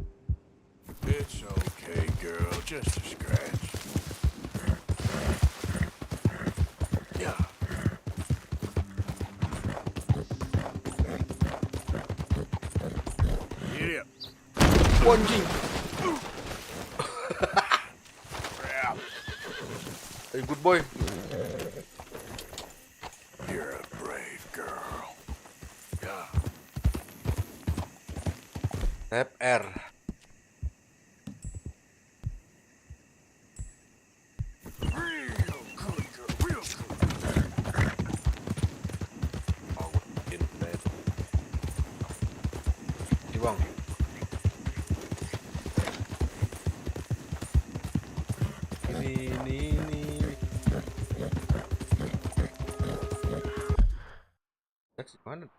It's okay, girl. Just a scratch. Yeah. Get up. Anjing. Hey, good boy. You're a brave girl. Yeah. Tap R. Real good, girl. Real good. Oh, internet. Bang. Ini. That's mana?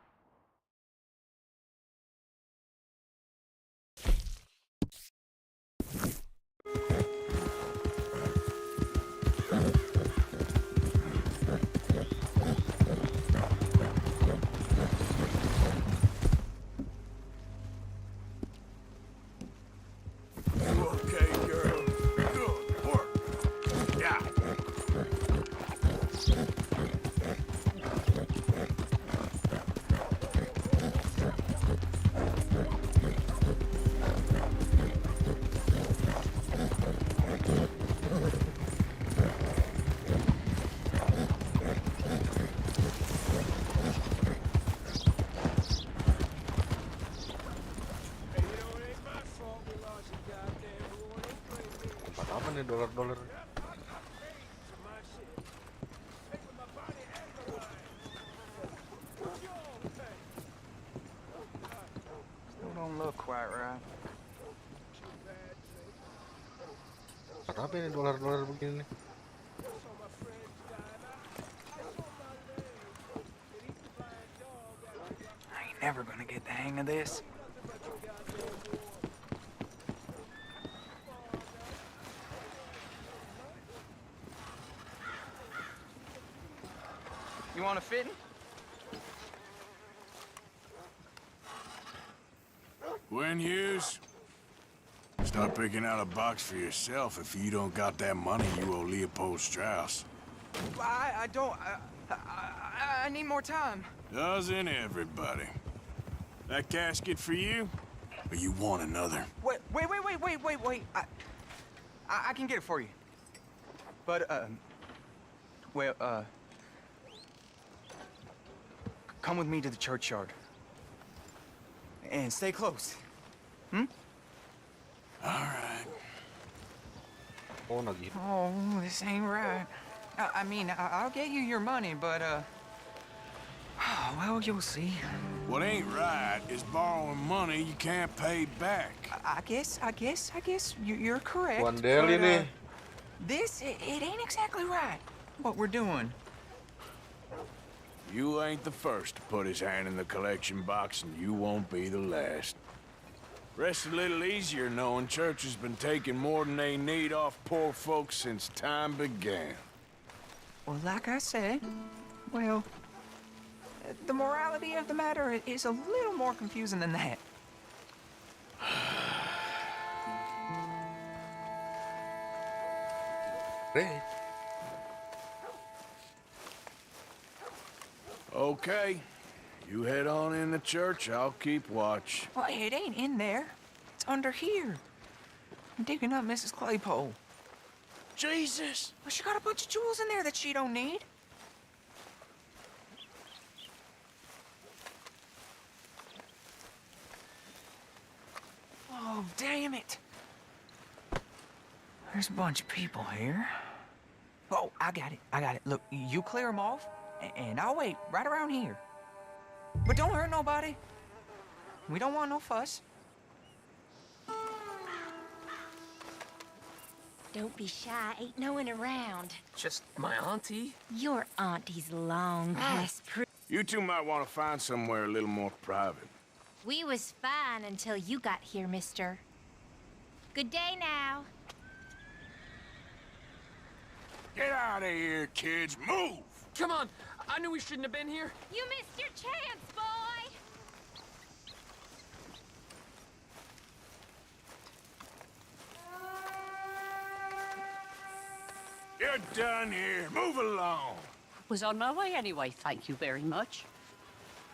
Okay, girl. Good work. Yeah. Tempat apa nih dolar-dolar? Still don't look quite right. Tempat apa ini dolar-dolar begini nih? I ain't never gonna get the hang of this. You want a fitting? When Hughes, start picking out a box for yourself if you don't got that money you owe Leopold Strauss. I don't. I need more time. Doesn't everybody? That casket for you? Or you want another? Wait. I can get it for you. But, come with me to the churchyard. And stay close. Hmm? All right. Oh, lagi. Oh, this ain't right. I mean, I'll get you your money, but, Well, you'll see. What ain't right is borrowing money you can't pay back. I guess you're correct. Wandel but, ini. It ain't exactly right, what we're doing. You ain't the first to put his hand in the collection box, and you won't be the last. Rests a little easier knowing church has been taking more than they need off poor folks since time began. Well, like I said, well, the morality of the matter is a little more confusing than that. Hey. Okay, you head on in the church, I'll keep watch. Well, it ain't in there. It's under here. I'm digging up Mrs. Claypole. Jesus! Well, she got a bunch of jewels in there that she don't need. Oh, damn it. There's a bunch of people here. Oh, I got it. Look, you clear them off, and I'll wait right around here. But don't hurt nobody. We don't want no fuss. Don't be shy, ain't no one around. Just my auntie. Your auntie's long past You two might want to find somewhere a little more private. We was fine until you got here, mister. Good day now. Get out of here, kids. Move! Come on. I knew we shouldn't have been here. You missed your chance, boy! You're done here. Move along. Was on my way anyway, thank you very much.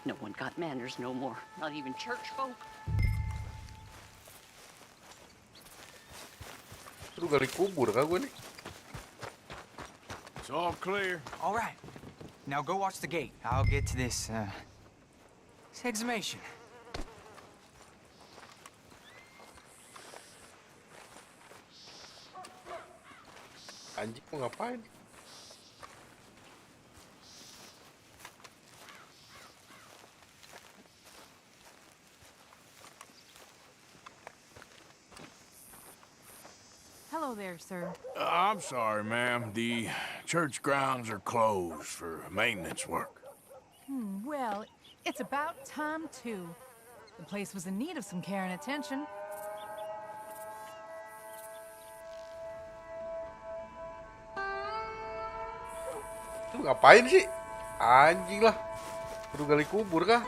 No one got manners no more, not even church folk. Lu gali kubur kah gue nih? It's all clear. All right. Now go watch the gate. I'll get to this exhumation. Anjing mau ngapain? Hello there, sir. I'm sorry, ma'am. The church grounds are closed for maintenance work. Well, it's about time, too. The place was in need of some care and attention. Lu ngapain sih? Anjing lah. Lu gali kubur kah?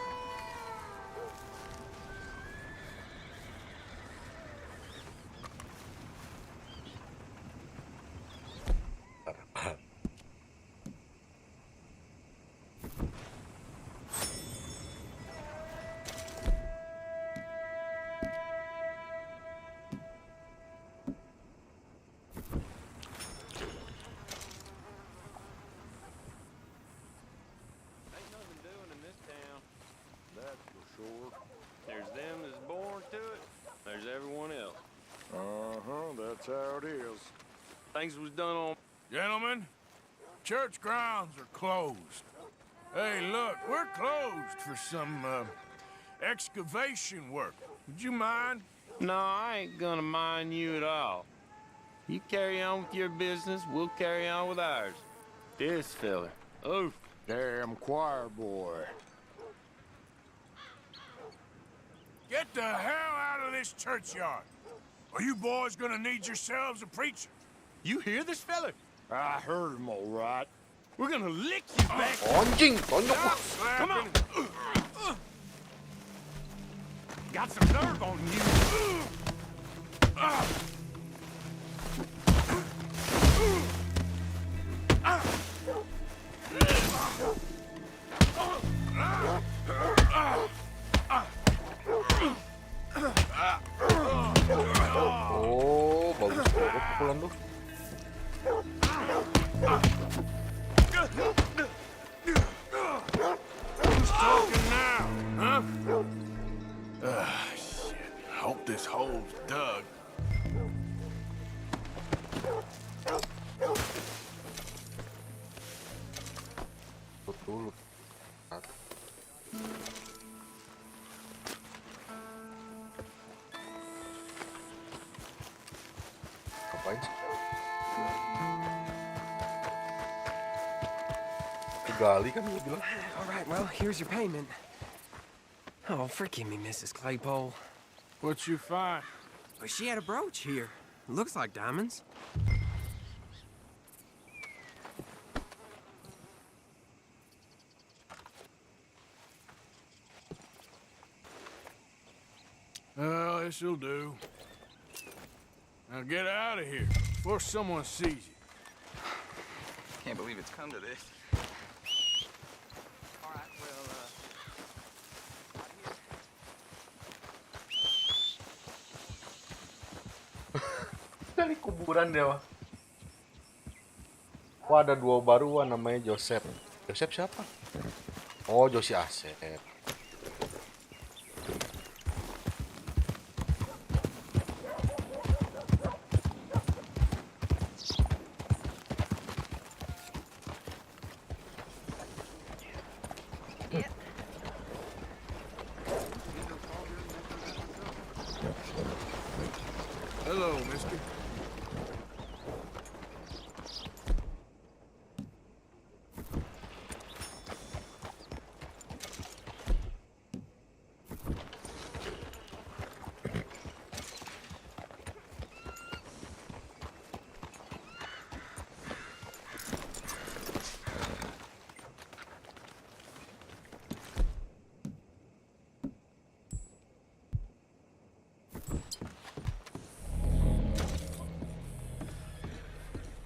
There's them that's born to it, there's everyone else. That's how it is. Things was done on... Gentlemen, church grounds are closed. Hey, look, we're closed for some, excavation work. Would you mind? No, I ain't gonna mind you at all. You carry on with your business, we'll carry on with ours. This fella. Oof. Damn choir boy. Get the hell out of this churchyard. Are you boys gonna need yourselves a preacher? You hear this fella? I heard him all right. We're gonna lick you back. Anjing, tonjok. Come on. Got some nerve on you. Oh, bagus banget pukulan tuh. Who's talking now, huh? Shit. I hope this hole's dug. Betul. Ngapain sih? Gali kan dia bilang. All right, well, here's your payment. Oh, forgive me, Mrs. Claypole. What'd you find? Well, she had a brooch here. Looks like diamonds. Well, this'll do. Now get out of here before someone sees you. Can't believe it's come to this. All right, well, Dari kuburan dia, Wah. Wah, ada dua baruan namanya Joseph. Joseph siapa? Oh, Josi Asep. Hello, mister.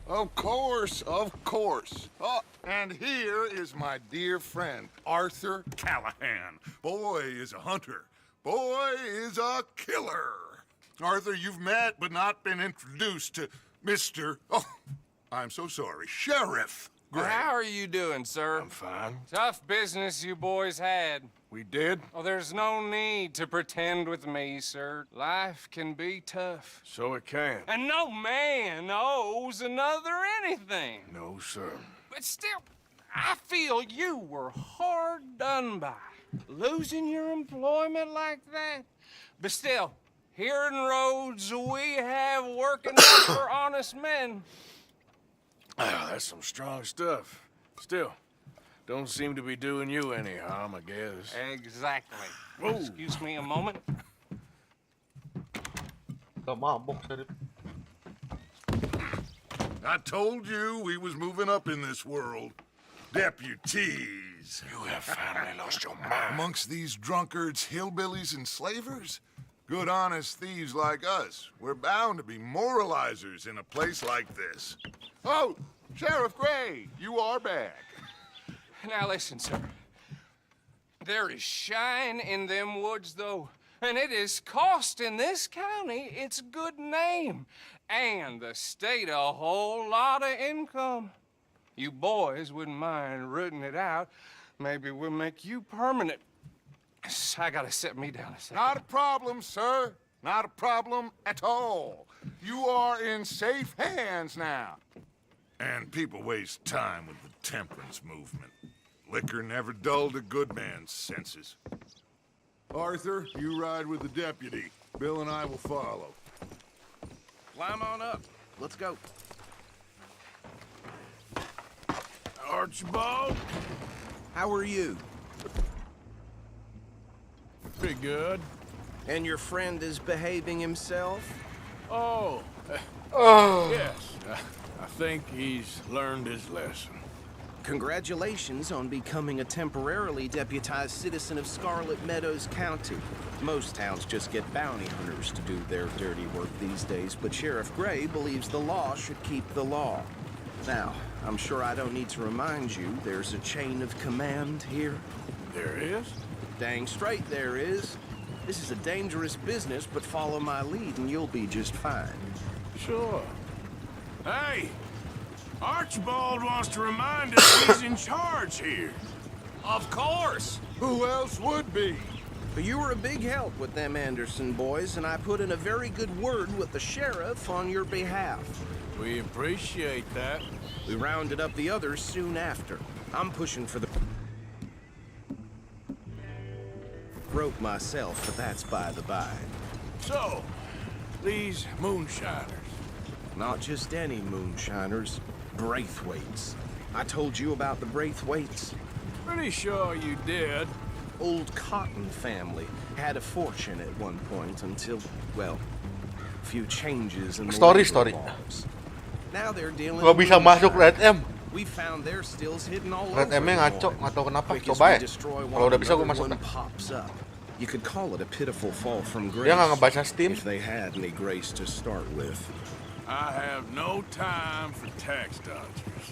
Of course, of course. Oh, and here is my dear friend, Arthur Callahan. Boy is a hunter. Boy is a killer. Arthur, you've met but not been introduced to Mr. Oh, I'm so sorry, Sheriff Gray. How are you doing, sir? I'm fine. Tough business you boys had. We did? Oh, there's no need to pretend with me, sir. Life can be tough. So it can. And no man owes another anything. No, sir. But still, I feel you were hard done by. Losing your employment like that. But still, here in Rhodes, we have work enough for honest men. Oh, that's some strong stuff. Still, don't seem to be doing you any harm, I guess. Exactly. Whoa. Excuse me a moment. Gak mabok tadi. I told you we was moving up in this world. Deputies. You have finally lost your mind. Amongst these drunkards, hillbillies, and slavers? Good, honest thieves like us. We're bound to be moralizers in a place like this. Oh, Sheriff Gray, you are back. Now listen, sir. There is shine in them woods, though, and it is costing this county its good name and the state a whole lot of income. You boys wouldn't mind rooting it out. Maybe we'll make you permanent. I gotta sit me down a second. Not a problem, sir. Not a problem at all. You are in safe hands now. And people waste time with the temperance movement. Liquor never dulled a good man's senses. Arthur, you ride with the deputy. Bill and I will follow. Climb on up. Let's go. Archibald? How are you? Pretty good. And your friend is behaving himself? Oh. Yes. I think he's learned his lesson. Congratulations on becoming a temporarily deputized citizen of Scarlet Meadows County. Most towns just get bounty hunters to do their dirty work these days, but Sheriff Gray believes the law should keep the law. Now, I'm sure I don't need to remind you there's a chain of command here. There is? Dang straight there is. This is a dangerous business, but follow my lead and you'll be just fine. Sure. Hey! Archibald wants to remind us he's in charge here. Of course! Who else would be? You were a big help with them Anderson boys, and I put in a very good word with the sheriff on your behalf. We appreciate that. We rounded up the others soon after. I'm pushing for the rope myself, but that's by the by. So, these moonshiners, Not just any moonshiners, Braithwaites. I told you about the Braithwaites? Pretty sure you did. Old Cotton family had a fortune at one point until, well, a few changes in the labor laws. Now they're dealing Gak bisa masuk Red M. We found their stills hidden all Red over. M-nya ngaco, nggak tahu kenapa. Quick as Coba we ya. destroy one, Kalau udah bisa gue another masuk one dah. pops up. You could call it a pitiful fall from grace. Dia nggak ngebaca Steam. If they had any grace to start with. I have no time for tax dodgers.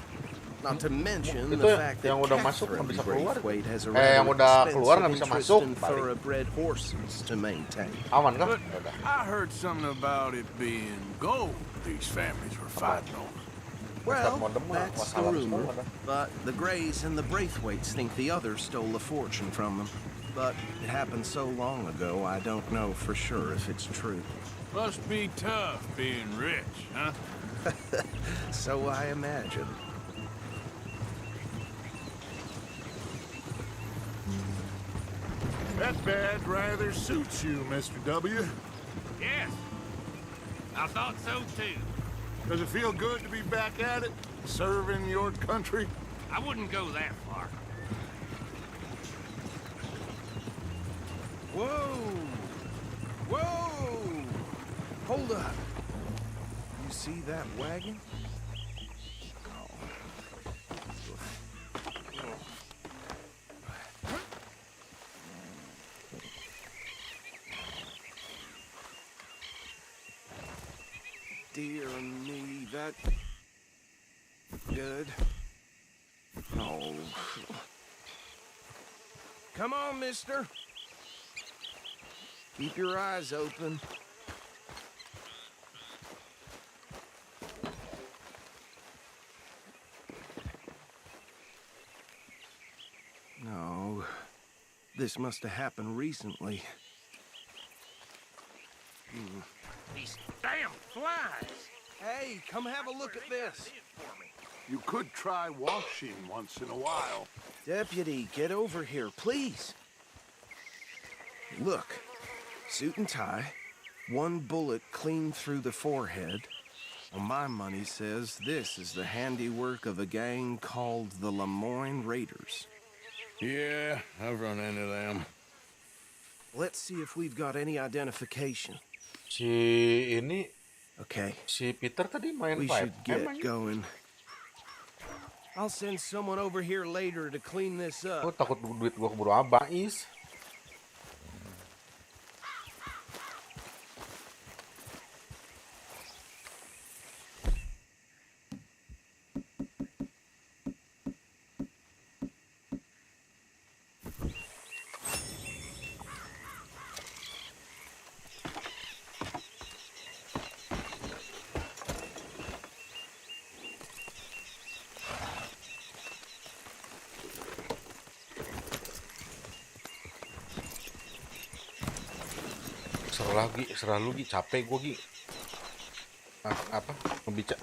Not to mention Itu the fact yang that udah masuk nggak Catherine bisa keluar. Braithwaite has a Yang rather udah keluar nggak bisa expensive masuk. interest in Balik. thoroughbred horses to maintain. Aman kan? But I heard something about it being gold these families were fighting over. Well, that's the rumor, but the Greys and the Braithwaites think the others stole a fortune from them. But it happened so long ago, I don't know for sure if it's true. Must be tough being rich, huh? So I imagine. That badge rather suits you, Mr. W. Yes. I thought so too. Does it feel good to be back at it, serving your country? I wouldn't go that far. Whoa! Whoa! Hold up. You see that wagon? Dear me, that... good. Oh. Come on, mister. Keep your eyes open. No. This must have happened recently. These damn flies. Hey, come have a look at this. You could try washing once in a while. Deputy, get over here, please. Look, suit and tie, one bullet clean through the forehead. Well, my money says this is the handiwork of a gang called the Lemoyne Raiders. Yeah, I've run into them. Let's see if we've got any identification. Si ini, okay. Si Peter tadi main We fight. should get going. I'll send someone over here later to clean this up. Gue takut duit gue keburu habis. Serah lu Gi, capek gue Gi. Apa?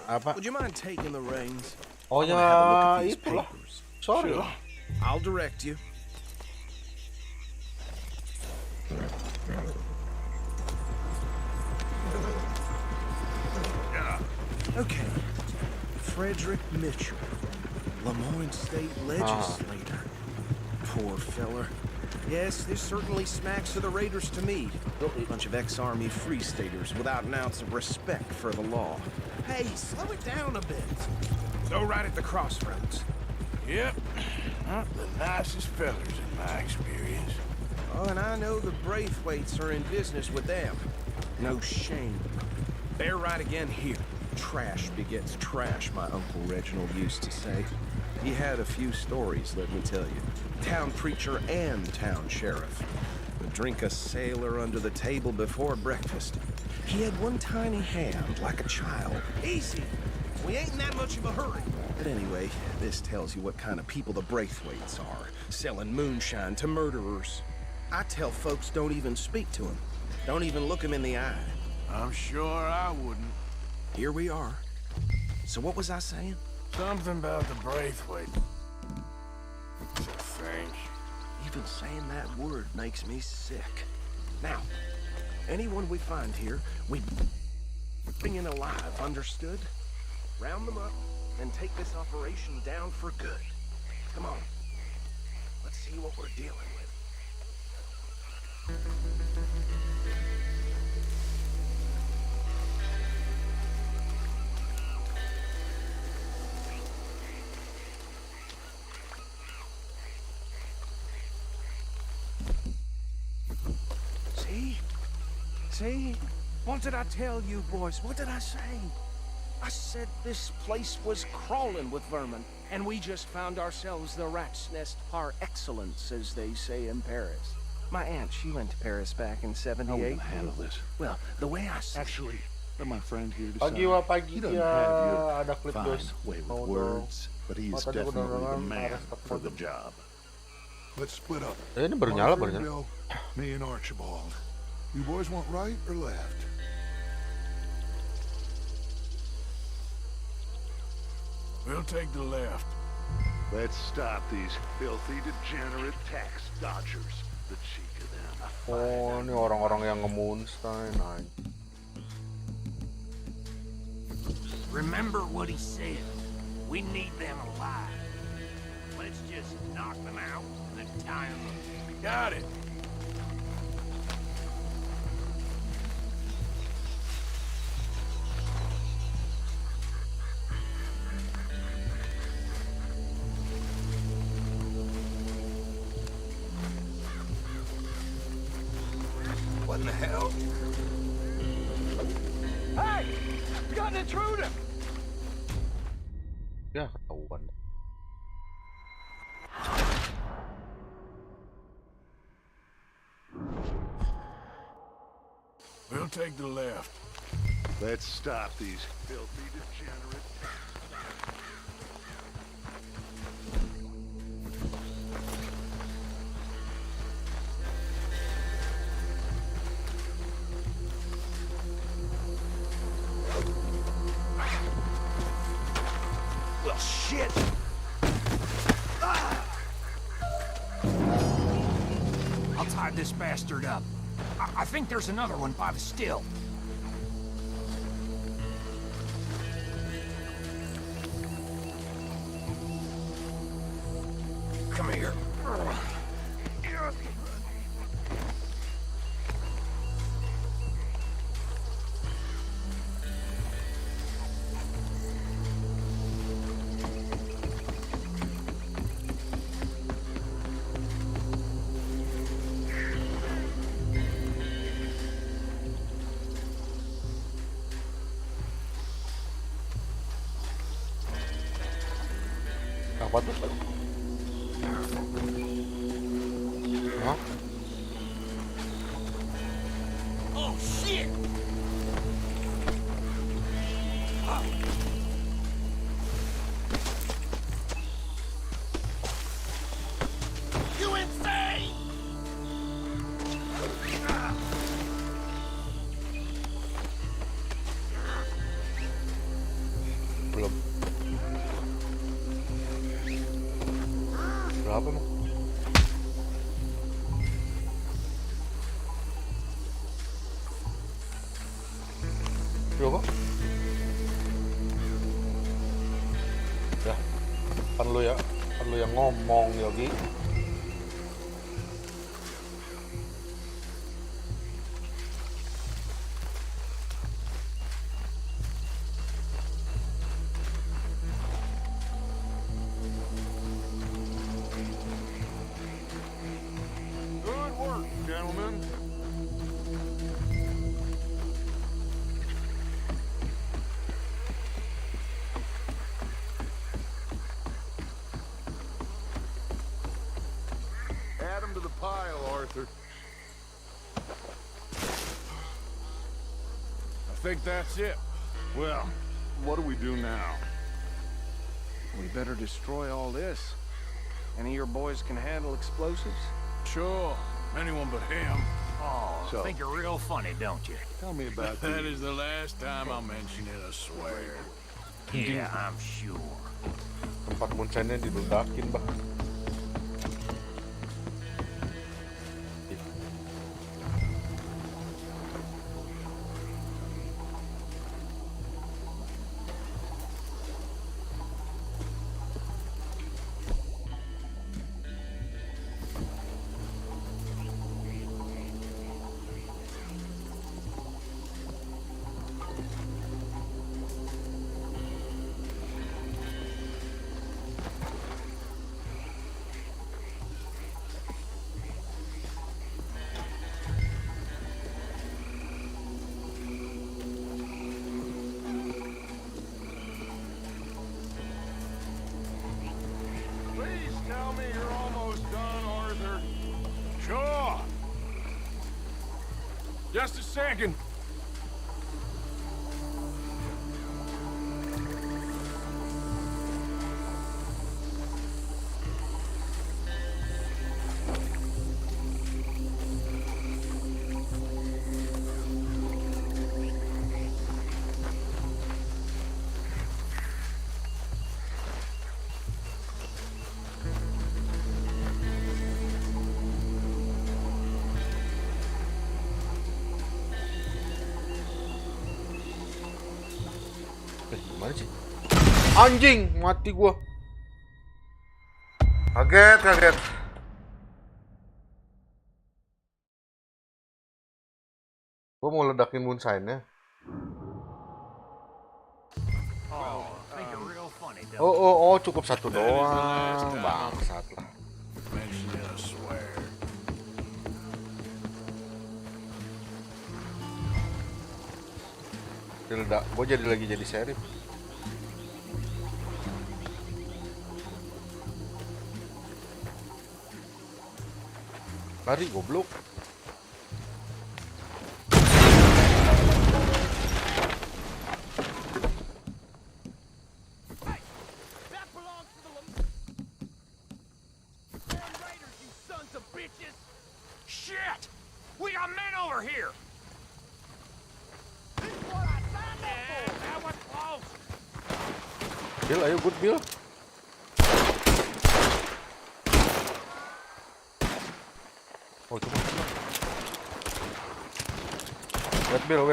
Apa? Would you mind taking the reins? Oh ya, itulah. Sorry lah. I'll direct you. Okay. Frederick Mitchell, Lemoyne State Legislator. Poor feller. Yes, this certainly smacks of the Raiders to me. A bunch of ex-Army Free Staters without an ounce of respect for the law. Hey, slow it down a bit. So right at the crossroads. Yep. Not the nicest fellers in my experience. Oh, and I know the Braithwaites are in business with them. No shame. They're right again here. Trash begets trash, my Uncle Reginald used to say. He had a few stories, let me tell you. Town preacher and town sheriff. Would drink a sailor under the table before breakfast. He had one tiny hand, like a child. Easy. We ain't in that much of a hurry. But anyway, this tells you what kind of people the Braithwaites are. Selling moonshine to murderers. I tell folks don't even speak to them. Don't even look them in the eye. I'm sure I wouldn't. Here we are. So what was I saying? Something about the Braithwaite. I think. Even saying that word makes me sick. Now, anyone we find here, we being alive, understood? Round them up and take this operation down for good. Come on. Let's see what we're dealing with. See? See? What did I tell you, boys? What did I say? I said this place was crawling with vermin, and we just found ourselves the rat's nest par excellence, as they say in Paris. My aunt, she went to Paris back in '78. How are we gonna handle this? Well, the way I see Actually, let my friend here decide. Pagi wa pagi He doesn't dia have your ada klip fine Dos. way Mau with dong. words, but he is Tadi aku udah definitely the dengar, man harus for the job. Let's split up. Ini baru nyala, Arthur baru and nyala. Bill, me and Archibald. You boys want right or left? We'll take the left. Let's stop these filthy, degenerate tax dodgers. The cheek of them. Oh, ini orang-orang yang nge-Moonstein. Remember what he said. We need them alive. Let's just knock them out and then tie them up. Got it. What in the hell? Hey! We got an intruder! Ya, ketahuan. We'll take the left. Let's stop these filthy, degenerate. Well, shit! I'll tie this bastard up. I think there's another one by the still. Come here. Apa tuh? Hah? Oh, shit! You insane! Belum. Berapa emang? Berapa? Ya, kan lu yang ngomong, Yogi. Good work, gentlemen. Add 'em to the pile, Arthur. I think that's it. Well, what do we do now? We better destroy all this. Any of your boys can handle explosives? Sure. Anyone but him. Oh, So- think you're real funny, don't you? Tell me about That is the last time I'll mention it, I swear. Yeah, I'm sure. Tempat Moonshine-nya diledakin, bah. Just a second. Gimana sih? Anjing, mati gua. Kaget. Gua mau ledakin moonshine-nya. Oh, cukup satu doang. Bangsat lah. Gue jadi sheriff. Lari goblok. Shit! We got men over here! Bill, ayo good Bill. Oh, cuma. Wait Bill.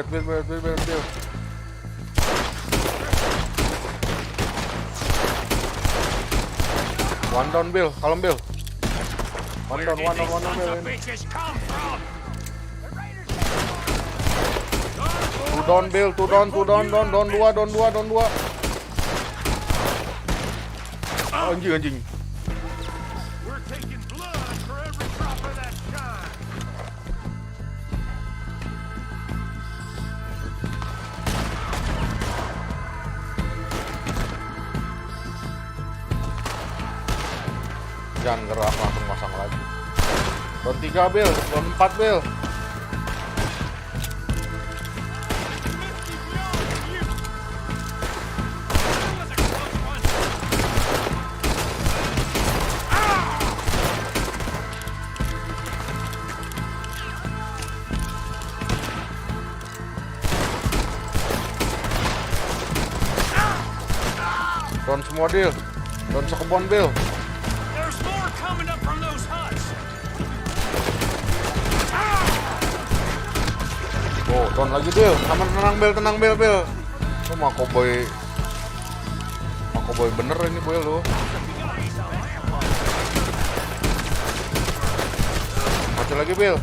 One down Bill, kalem Bill. One down Bill. Two down, dua. Anjing. We're taking blood for every drop of that shine. Jangan gerak, langsung pasang lagi. Down 3 Bill, down 4 Bill. Down semua Bill. Down sekebon Bill. There's more coming up from those huts. Oh, down lagi Bill. Tenang Bill. Lu mah cowboy bener ini boy lu. Mati lagi Bill.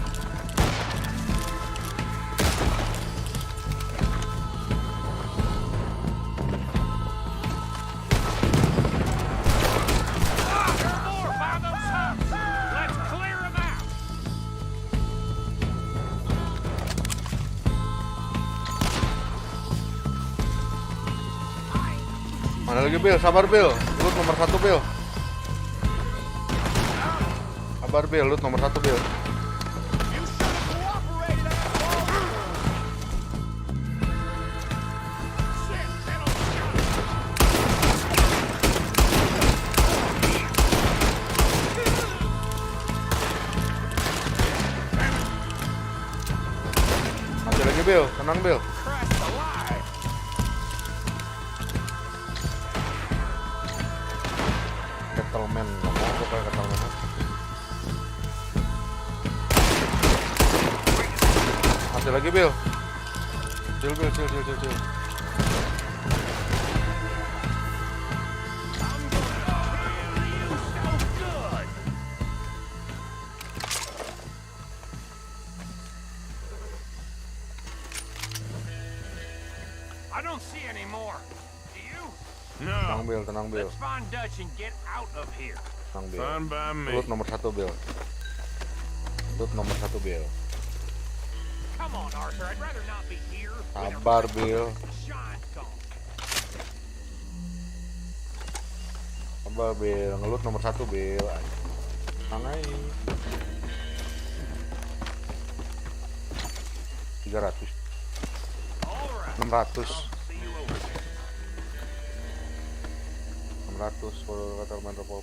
Mana lagi Bill? Sabar Bill. Loot nomor 1 Bill. Sabar Bill, loot nomor 1 Bill. Mati lagi Bill, tenang Bill. Kettleman, nggak mau gue kayak Kettleman. Mati lagi Bill. Chill. I don't see any more. Do you? Tenang Bill. Let's find Dutch and get out of here. Tenang Bill. Fine by me. Loot nomor 1 Bill. Come on, Arthur. I'd rather not be here. Sabar Bill. Ngelut nomor 1 Bill. Tenang aja. 300. All right. 600. See you over there. 600 kata metropol.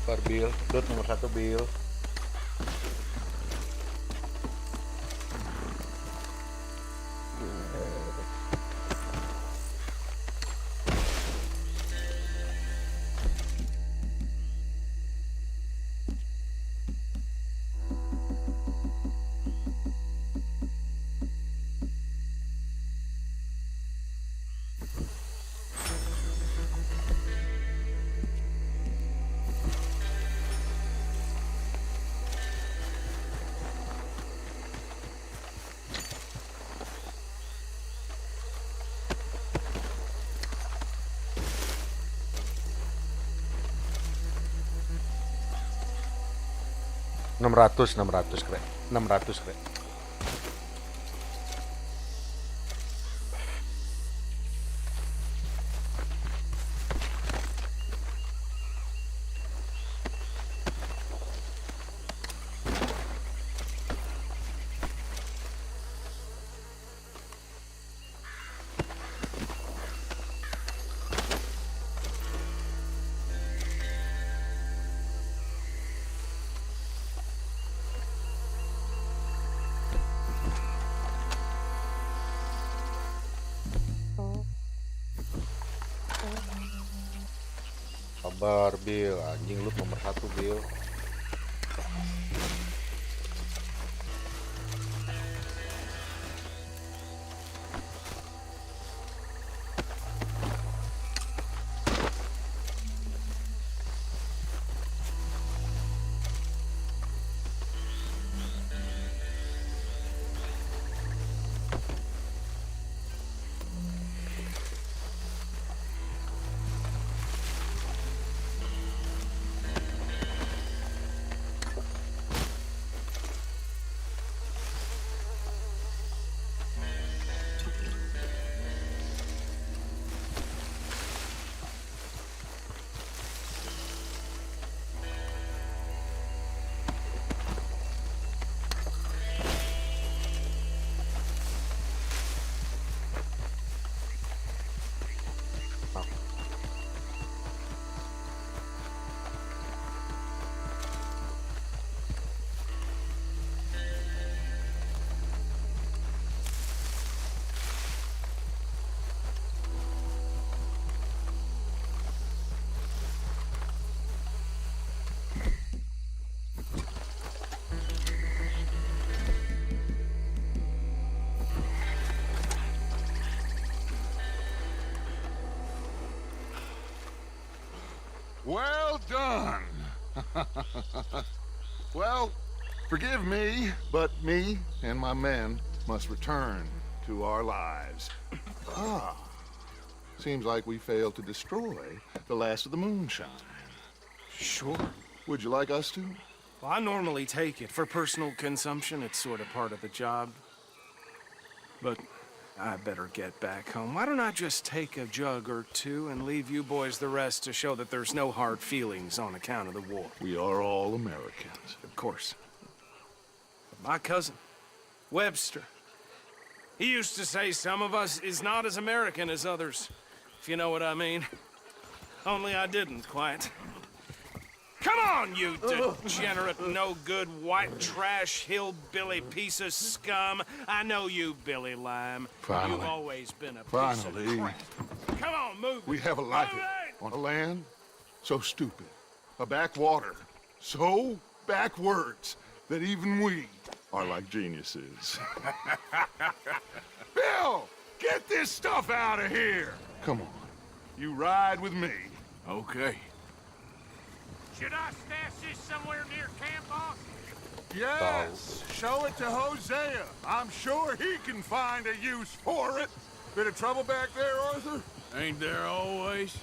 Per Bill, Dut nomor 1 Bill. enam ratus kre. 600 kre. Sabar Bill, anjing lu nomor 1 Bill. Well done. Well, forgive me, but me and my men must return to our lives. Ah, seems like we failed to destroy the last of the moonshine. Sure. Would you like us to? Well, I normally take it for personal consumption. It's sort of part of the job. But I better get back home. Why don't I just take a jug or two and leave you boys the rest to show that there's no hard feelings on account of the war? We are all Americans. Of course. But my cousin, Webster, he used to say some of us is not as American as others, if you know what I mean. Only I didn't quite. Come on, you degenerate, no-good, white trash, hillbilly piece of scum. I know you, Billy Lime. Finally. You've always been a piece Finally. of crap. Come on, move. We have a life on a land so stupid, a backwater so backwards that even we are like geniuses. Bill, get this stuff out of here. Come on, you ride with me. Okay. Should I stash this somewhere near camp, boss? Yes, show it to Hosea. I'm sure he can find a use for it. Bit of trouble back there, Arthur? Ain't there always?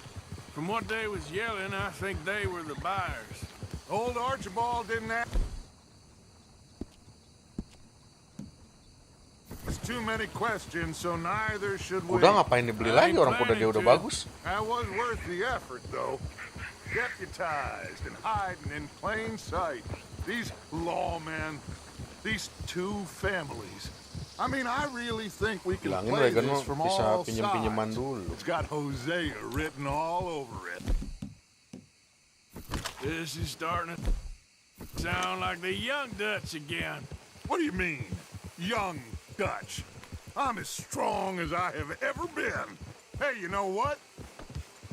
From what they was yelling, I think they were the buyers. Old Archibald didn't have... too many questions, so neither should we. Kuda ngapain dibeli lagi, orang kuda dia udah bagus. That was worth the effort, though. Deputized and hiding in plain sight. These lawmen, these two families. I mean, I really think we can Bilangin play Regan this from bisa all pinjem-pinjeman sides. dulu. It's got Hosea written all over it. This is starting to sound like the young Dutch again. What do you mean, young Dutch? I'm as strong as I have ever been. Hey, you know what?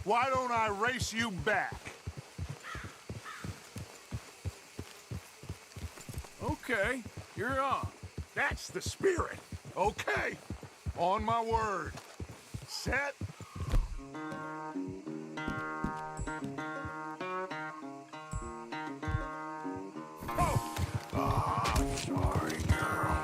Why don't I race you back? Okay, you're on. That's the spirit. Okay. On my word. Set. Sorry, girl.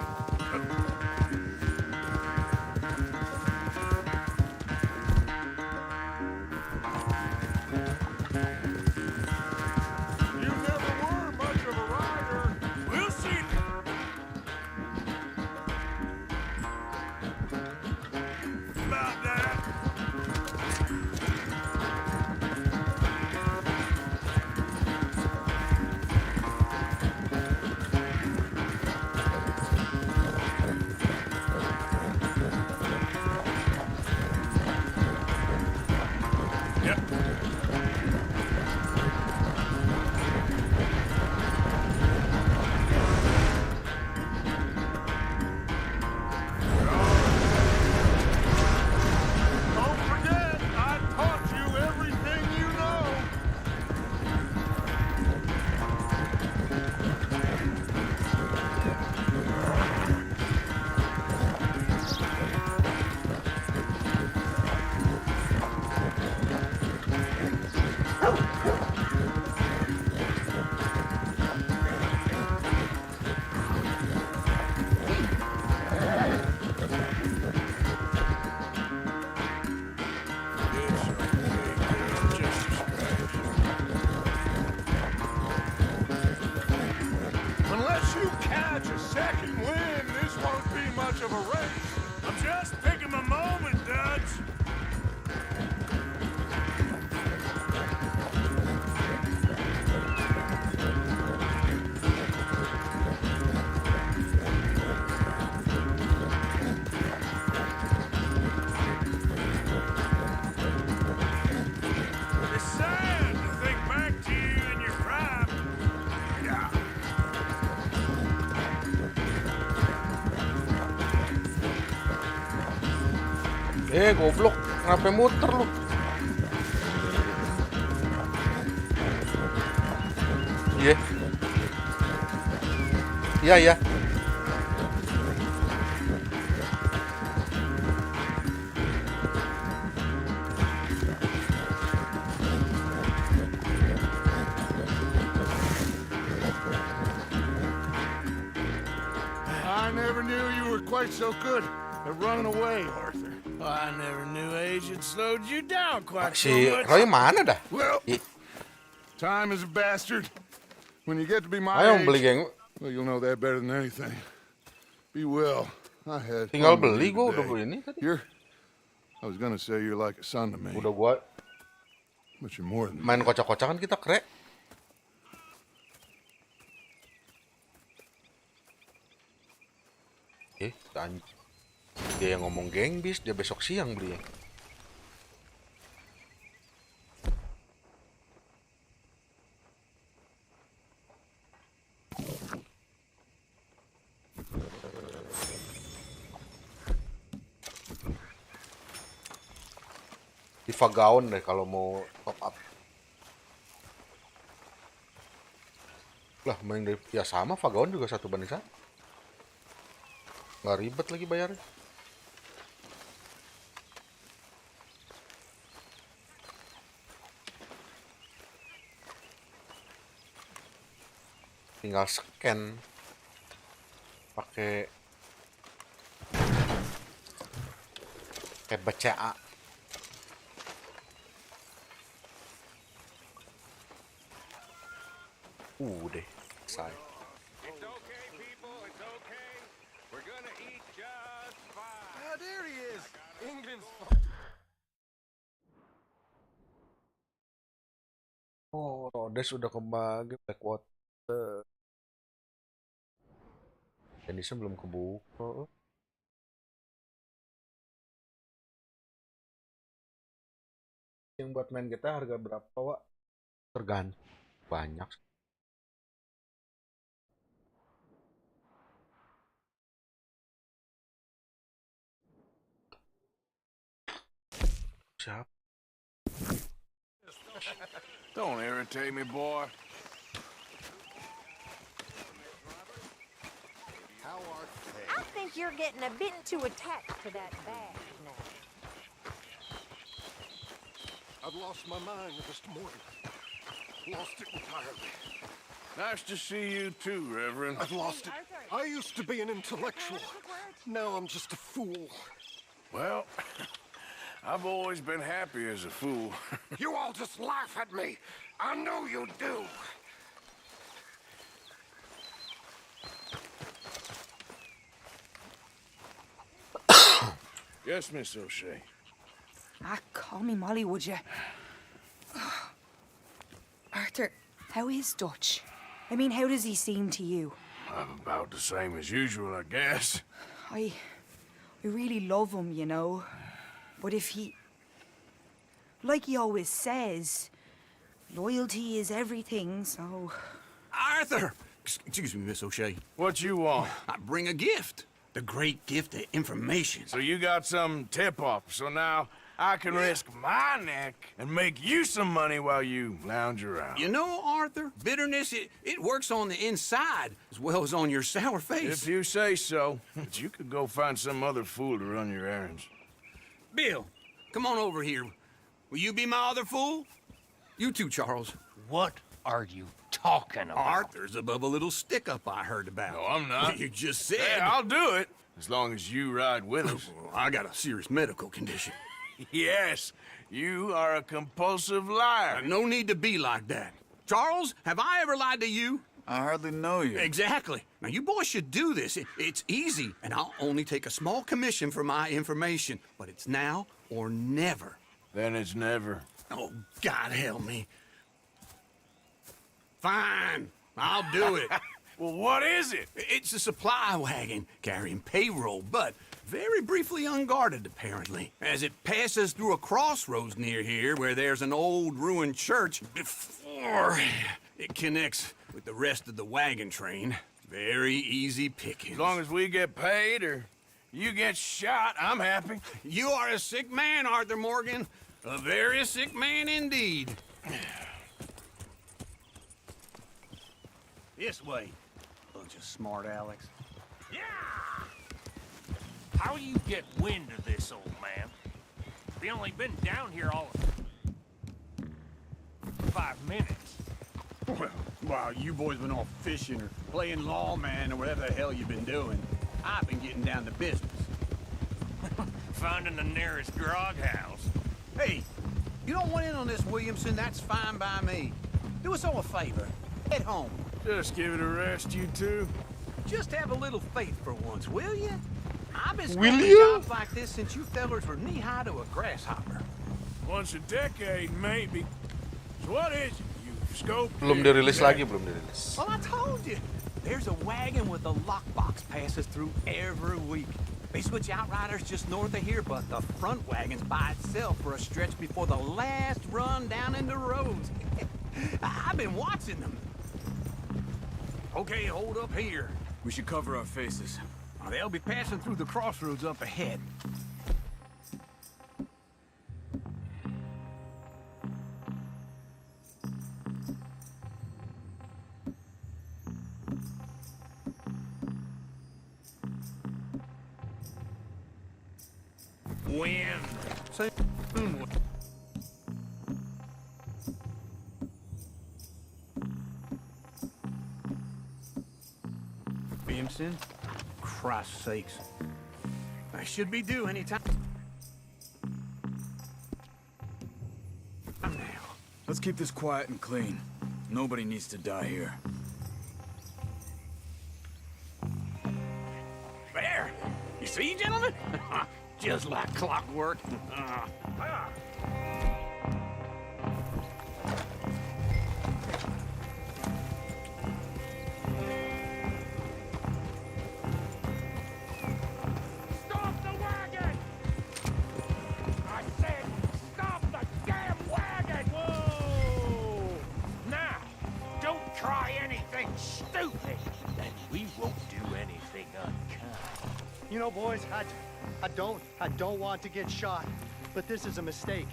You never were much of a rider. We'll see. About that. Yep. Don't forget, I taught you everything you know. Unless you catch a second wind, this won't be much of a race. I'm just picking my moment, Dutch. It's sad to think back to you in your prime. Yeah. Goblok, kenapa muter lu? Iya. Iya, iya. I never knew you were quite so good at running away, Arthur. I never knew age had slowed you down quite so Si much. Roy mana dah? Well, time is a bastard. When you get to be my Ayo age, beli geng. well, you'll know that better than anything. Be well. I had Tinggal fun with beli, you gua udah today. beli ini tadi. I was gonna say you're like a son to me, Udah gua but you're more than main kocak-kocakan kita krek. Dia yang ngomong geng bis, dia besok siang beli. Di Vagaun deh kalau mau top up. Lah main dari ya sama Vagaun juga 1:1. Nggak ribet lagi bayarnya. Tinggal scan pakai BCA. Deh, selesai. It's okay, people. It's okay. We're gonna eat just England's Oh, Rhodes udah kebagi Blackwater. Jenisnya belum kebuka. Yang buat main kita harga berapa, Wak? Tergantung. Banyak. Siapa? Don't irritate me, boy. I think you're getting a bit too attached to that bag now. I've lost my mind, Mr. Morgan. Lost it entirely. Nice to see you too, Reverend. I've lost it. I used to be an intellectual. Now I'm just a fool. Well, I've always been happy as a fool. You all just laugh at me. I know you do. Yes, Miss O'Shea. Ah, call me Molly, would you? Arthur, how is Dutch? I mean, how does he seem to you? I'm about the same as usual, I guess. I really love him, you know. But if he... Like he always says, loyalty is everything, so... Arthur! Excuse me, Miss O'Shea. What you want? I bring a gift. The great gift of information. So you got some tip-off, so now I can risk my neck and make you some money while you lounge around. You know, Arthur, bitterness, it works on the inside as well as on your sour face. If you say so. But you could go find some other fool to run your errands. Bill, come on over here. Will you be my other fool? You too, Charles. What are you talking about? Arthur's above a little stick-up I heard about. No, I'm not. You just said... Hey, I'll do it, as long as you ride with us. I got a serious medical condition. Yes, you are a compulsive liar. No need to be like that. Charles, have I ever lied to you? I hardly know you. Exactly. Now, you boys should do this. It's easy, and I'll only take a small commission for my information. But it's now or never. Then it's never. Oh, God help me. Fine, I'll do it. Well, what is it? It's a supply wagon carrying payroll, but very briefly unguarded, apparently. As it passes through a crossroads near here where there's an old ruined church before it connects with the rest of the wagon train. Very easy pickings. As long as we get paid or you get shot, I'm happy. You are a sick man, Arthur Morgan. A very sick man indeed. This way. Bunch of smart Alex. Yeah! How you get wind of this, old man? We only been down here all of 5 minutes. Well, while you boys been off fishing or playing lawman or whatever the hell you've been doing, I've been getting down to business. Finding the nearest grog house. Hey, you don't want in on this, Williamson, that's fine by me. Do us all a favor. Head home. Just give it a rest, you two. Just have a little faith for once, will you? I've been Will scoping you? jobs like this since you fellers were knee-high to a grasshopper. Once a decade, maybe. So what is it? You've scoped Belum it? dirilis lagi, belum dirilis. Well, I told you. There's a wagon with a lockbox passes through every week. They switch outriders just north of here, but the front wagon's by itself for a stretch before the last run down into roads. I've been watching them. Okay, hold up here. We should cover our faces. They'll be passing through the crossroads up ahead. Wind. Say, Williamson? Christ's sakes. I should be due any time. Now. Let's keep this quiet and clean. Nobody needs to die here. There! You see, gentlemen? just like clockwork. Stop the wagon! I said, stop the damn wagon! Whoa! Now, don't try anything stupid, and we won't do anything unkind. You know, boys, I don't want to get shot, but this is a mistake.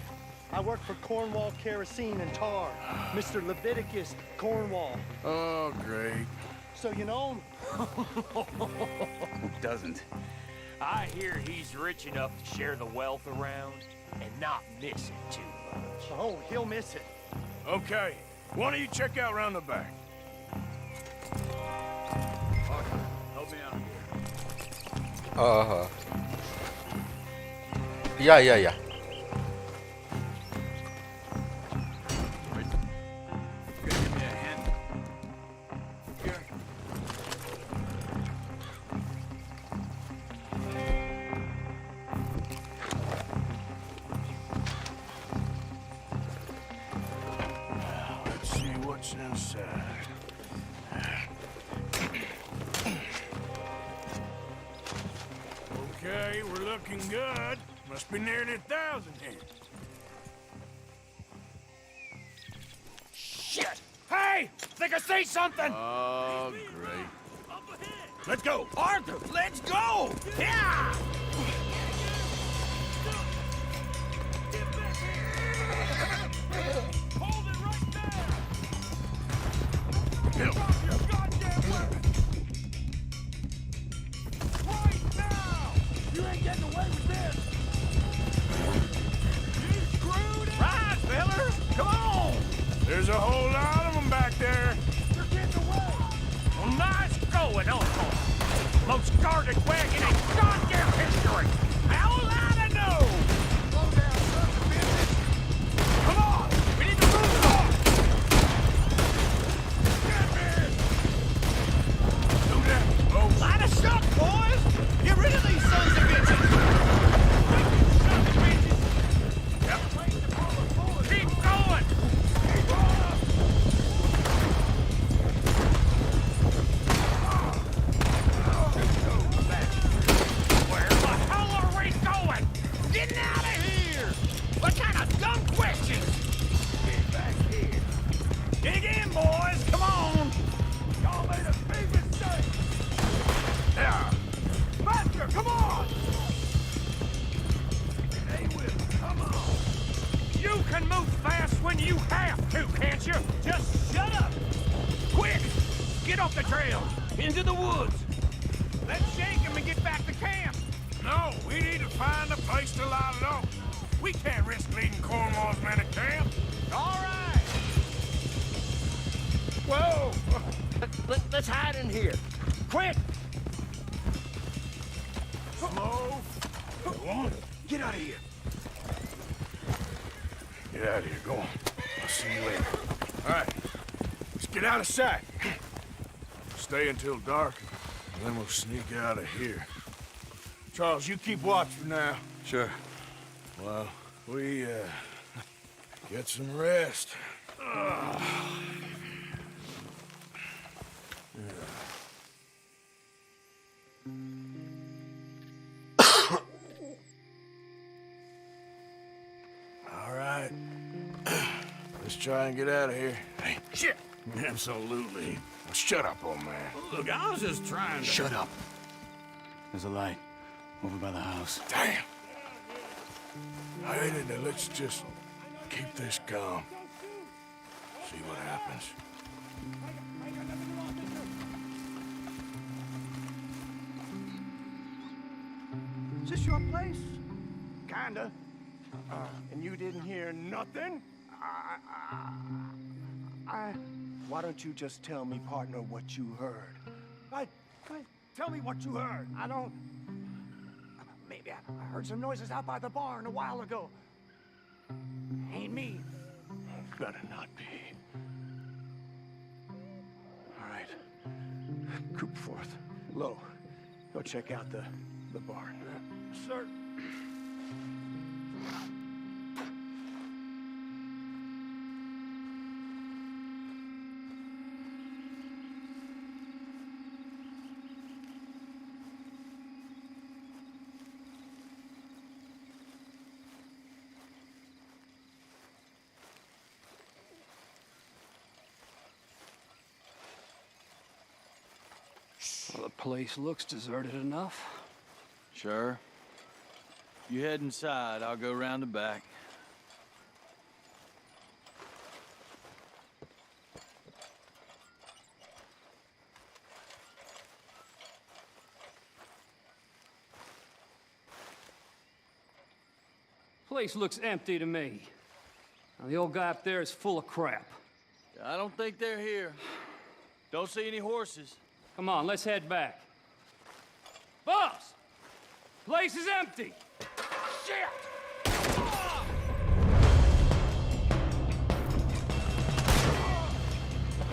I work for Cornwall Kerosene and Tar, Mr. Leviticus Cornwall. Oh, great. So you know him? Who doesn't? I hear he's rich enough to share the wealth around and not miss it too much. Oh, he'll miss it. Okay, why don't you check out round the back? Arthur, help me out here. Uh-huh. Yeah. Give me a hand. Here. Let's see what's inside. Okay, we're looking good. Must be nearly 1,000 here. Shit! Hey! Think I see something! Oh, great. Let's go! Arthur, let's go! Yeah! Hold it right there! Bill. Drop your goddamn weapon! Right now! You ain't getting away with this! You screwed it! Right, fellas! Come on! There's a whole lot of them back there. You're getting away! Well, nice going, Uncle! Most guarded wagon in goddamn history! How will I know? Slow down, son of a bitch! Come on! We need to move on! Do that, folks. Line of shock, boys! Get rid of these sons of bitches! Keep going! Where the hell are we going? Getting out of here! What kind of dumb questions? Get back here. Dig in, boys! Come on! Y'all made a big mistake! Yeah. Faster, come on! They will. Come on. You can move fast when you have to, can't you? Just shut up. Quick! Get off the trail. Into the woods. Let's shake him and get back to camp. No, we need to find a place to lie low. We can't risk leading Cornwall's men to camp. All right. Whoa! Let's hide in here. Quick! Slow. Go on. Get out of here. Get out of here. Go on. I'll see you later. All right. Let's get out of sight. Stay until dark, and then we'll sneak out of here. Charles, you keep watch for now. Sure. Well, we, get some rest. All right. Let's try and get out of here. Hey, Shit. absolutely. Shut up, old man. Look, I was just trying to... Shut up. There's a light over by the house. Damn. I hate it. Let's just keep this calm. See what happens. Is this your place? Kinda. And you didn't hear nothing? Why don't you just tell me, partner, what you heard? Tell me what you heard. I don't... Maybe I heard some noises out by the barn a while ago. Ain't me. Better not be. All right. Group forth. Low. Go check out the barn. Sir, Place looks deserted enough. Sure. You head inside, I'll go round the back. Place looks empty to me. Now, the old guy up there is full of crap. I don't think they're here. Don't see any horses. Come on, let's head back. Boss! Place is empty! Shit!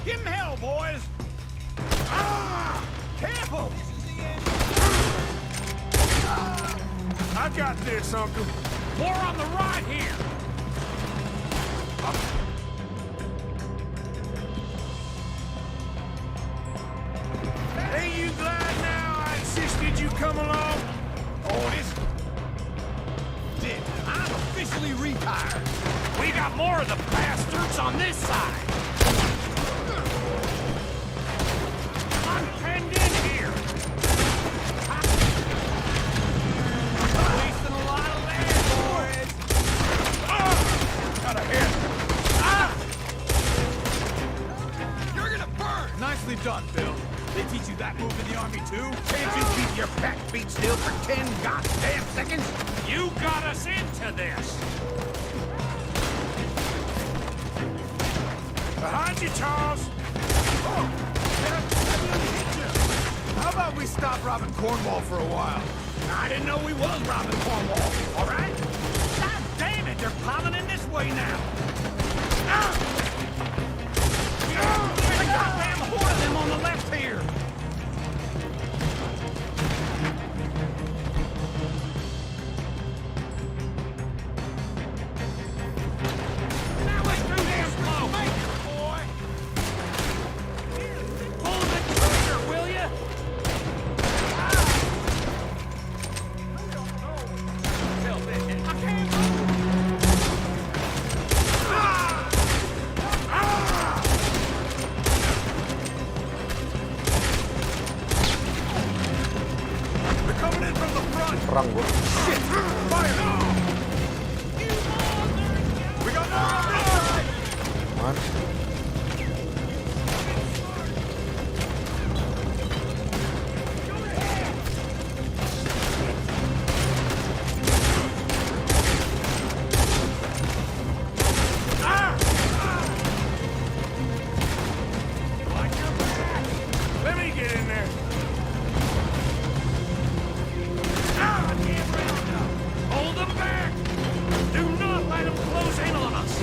Give him hell, boys! Ah! Careful! I got this, Uncle. More on the right here! Ain't you glad now I insisted you come along? Otis! Dick, I'm officially retired. We got more of the bastards on this side. I'm penned in here. Wasting a lot of land, boys. Got a hit. You're gonna burn. Nicely done, Bill. They teach you that move in the army too? Can't you keep your back feet still for 10 goddamn seconds? You got us into this. Behind you, Charles. How about we stop robbing Cornwall for a while? I didn't know we was robbing Cornwall, all right? God damn it, they're piling in this way now. There's a goddamn horde of them on the left here. That way through there, slow. Make it, boy. Pull the trigger, will ya? I can't They're coming in from the front. Perang gua. Shit! Fire! We got more on this side! Mana? Let me get in there. Hold them back! Do not let them close in on us!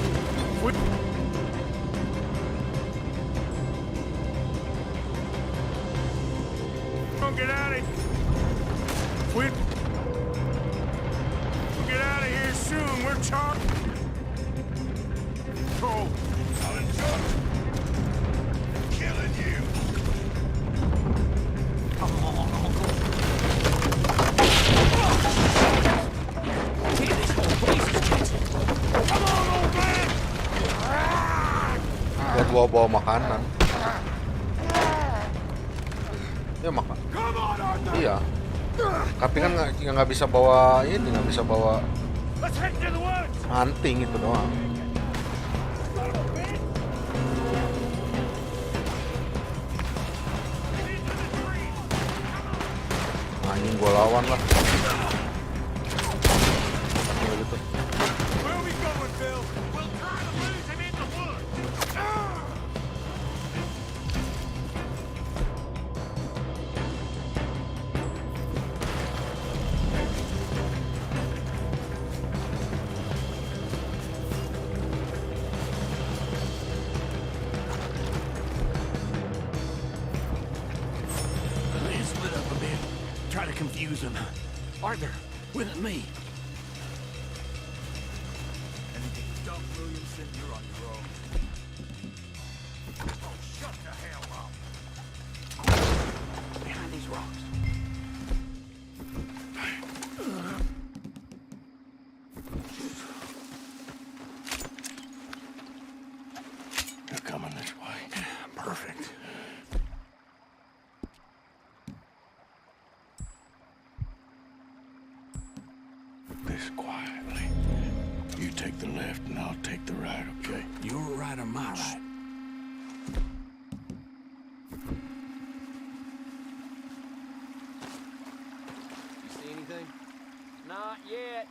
Don't get out of here. We'll get out of here soon. We're charged. Oh, I'll enjoy killing you. Come on, Uncle. See, this whole place is catching. Come on, old man! Buat bawa makanan. Ya makan. Come on, Arthur! Iya. Tapi kan nggak bisa bawa ini, nggak bisa bawa Let's head to the woods! hunting itu doang. Anjing gua lawan lah. Kayak gitu. Where are we going, Bill? We'll try to lose him in the woods! They split up a bit. Try to confuse them. Arthur, with me. Doc Williamson, you're on your own. Oh, shut the hell up. Behind these rocks. They're coming this way. Perfect. this quietly. You take the left and I'll take the right, okay? Your right or my right? You see anything? Not yet.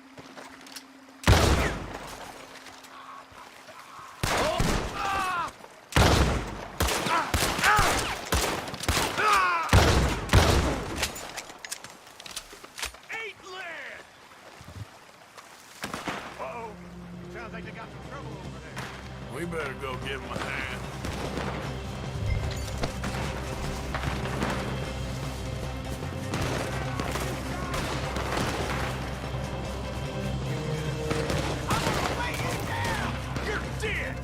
Sounds like they got some trouble over there. We better go give him a hand. You're dead!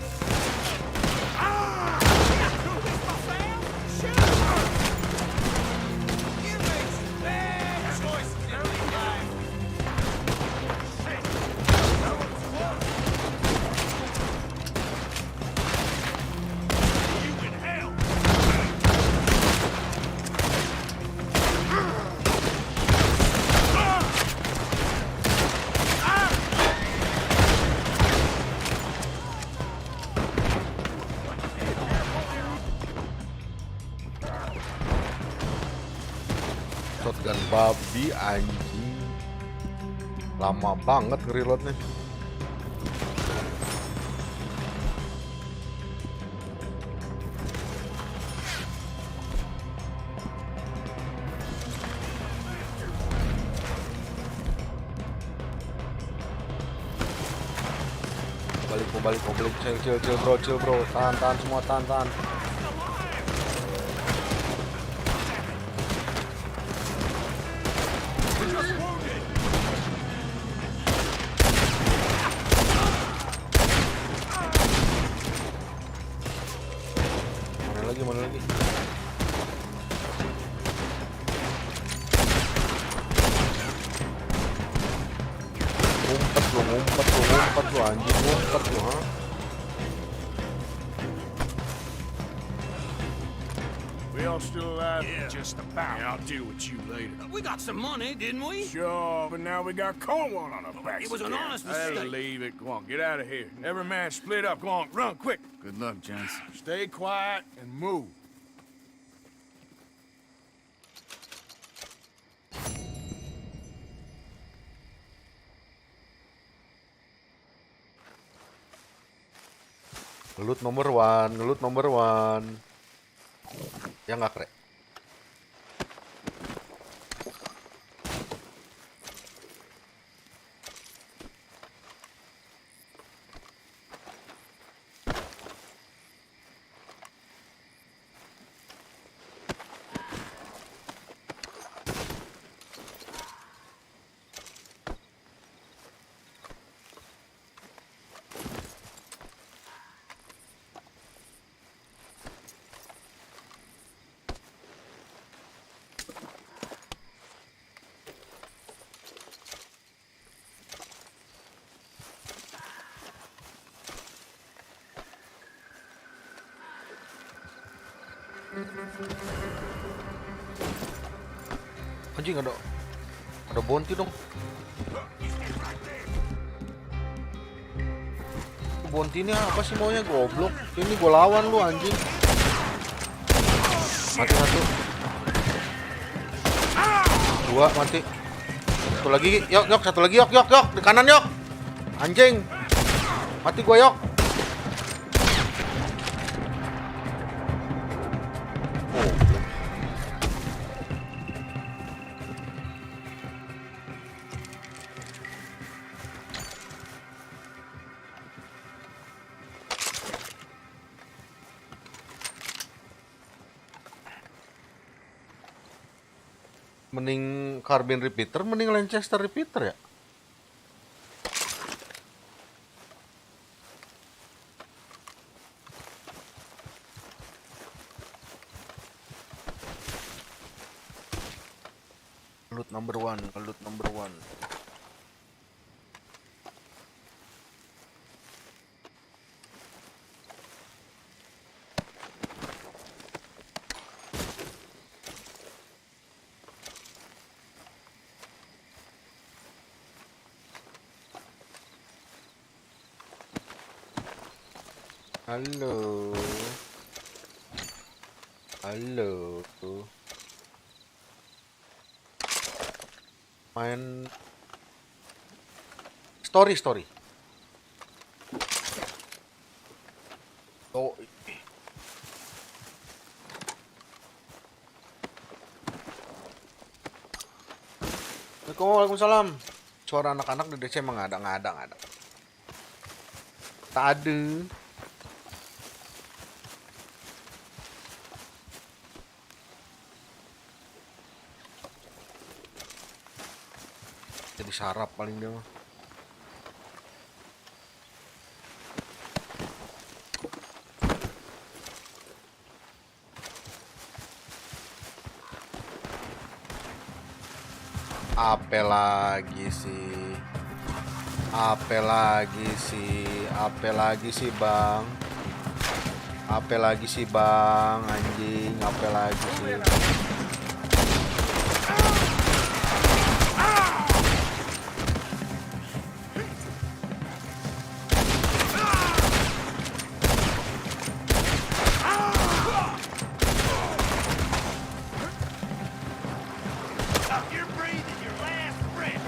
Shotgun babi anjing. Lama banget nge-reloadnya. Balik. Chill bro. Tahan semua, tahan. Mana lagi? Ngumpet lu anjing, ngumpet lu, ha? We all still alive? Yeah, just about. Yeah, I'll deal with you later. We got some money, didn't we? Sure, but now we got Cornwall on our backs. It was an again. honest I'll mistake. leave it. Come on, get out of here. Every man split up. Go on, run quick. Good luck, gents. Stay quiet and move. Ngelut nomor one. Ya nggak Krek? Anjing ada bounty dong. Bounty ini apa sih maunya, goblok? Ini gue lawan lu anjing. Mati satu. Dua mati. Satu lagi, yok, satu lagi, yok, di kanan, yok. Anjing. Mati gue, yok. Mending carbine repeater, mending Lancaster repeater ya. Loot number one. Halo. Halo. Main story. Oh. Waalaikumsalam. Suara anak-anak di DC emang nggak ada. Tak ada. Jadi sarap paling dia mah. Apa lagi sih bang? Anjing, apa lagi sih? You're breathing your last breath.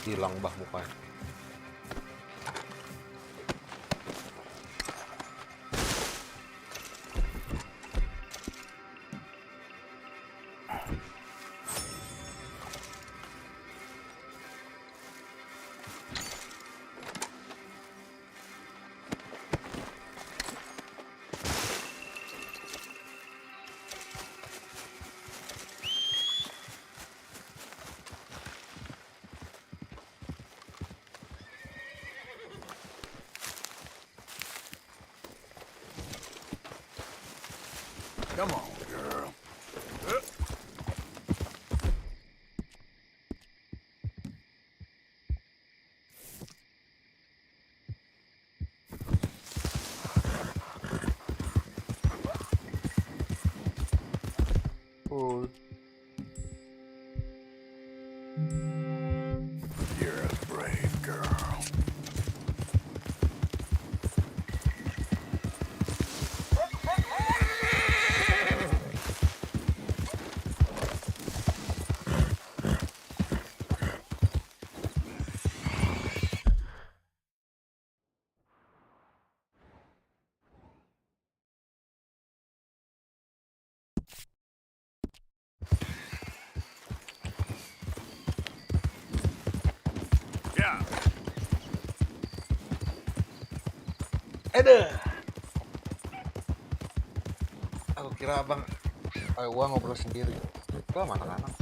Hilang bah mukanya. Come on, girl. Oh. You're a brave girl. Yeah. Ada. Aku kira abang, gua ngobrol sendiri. Gua sama anak-anak.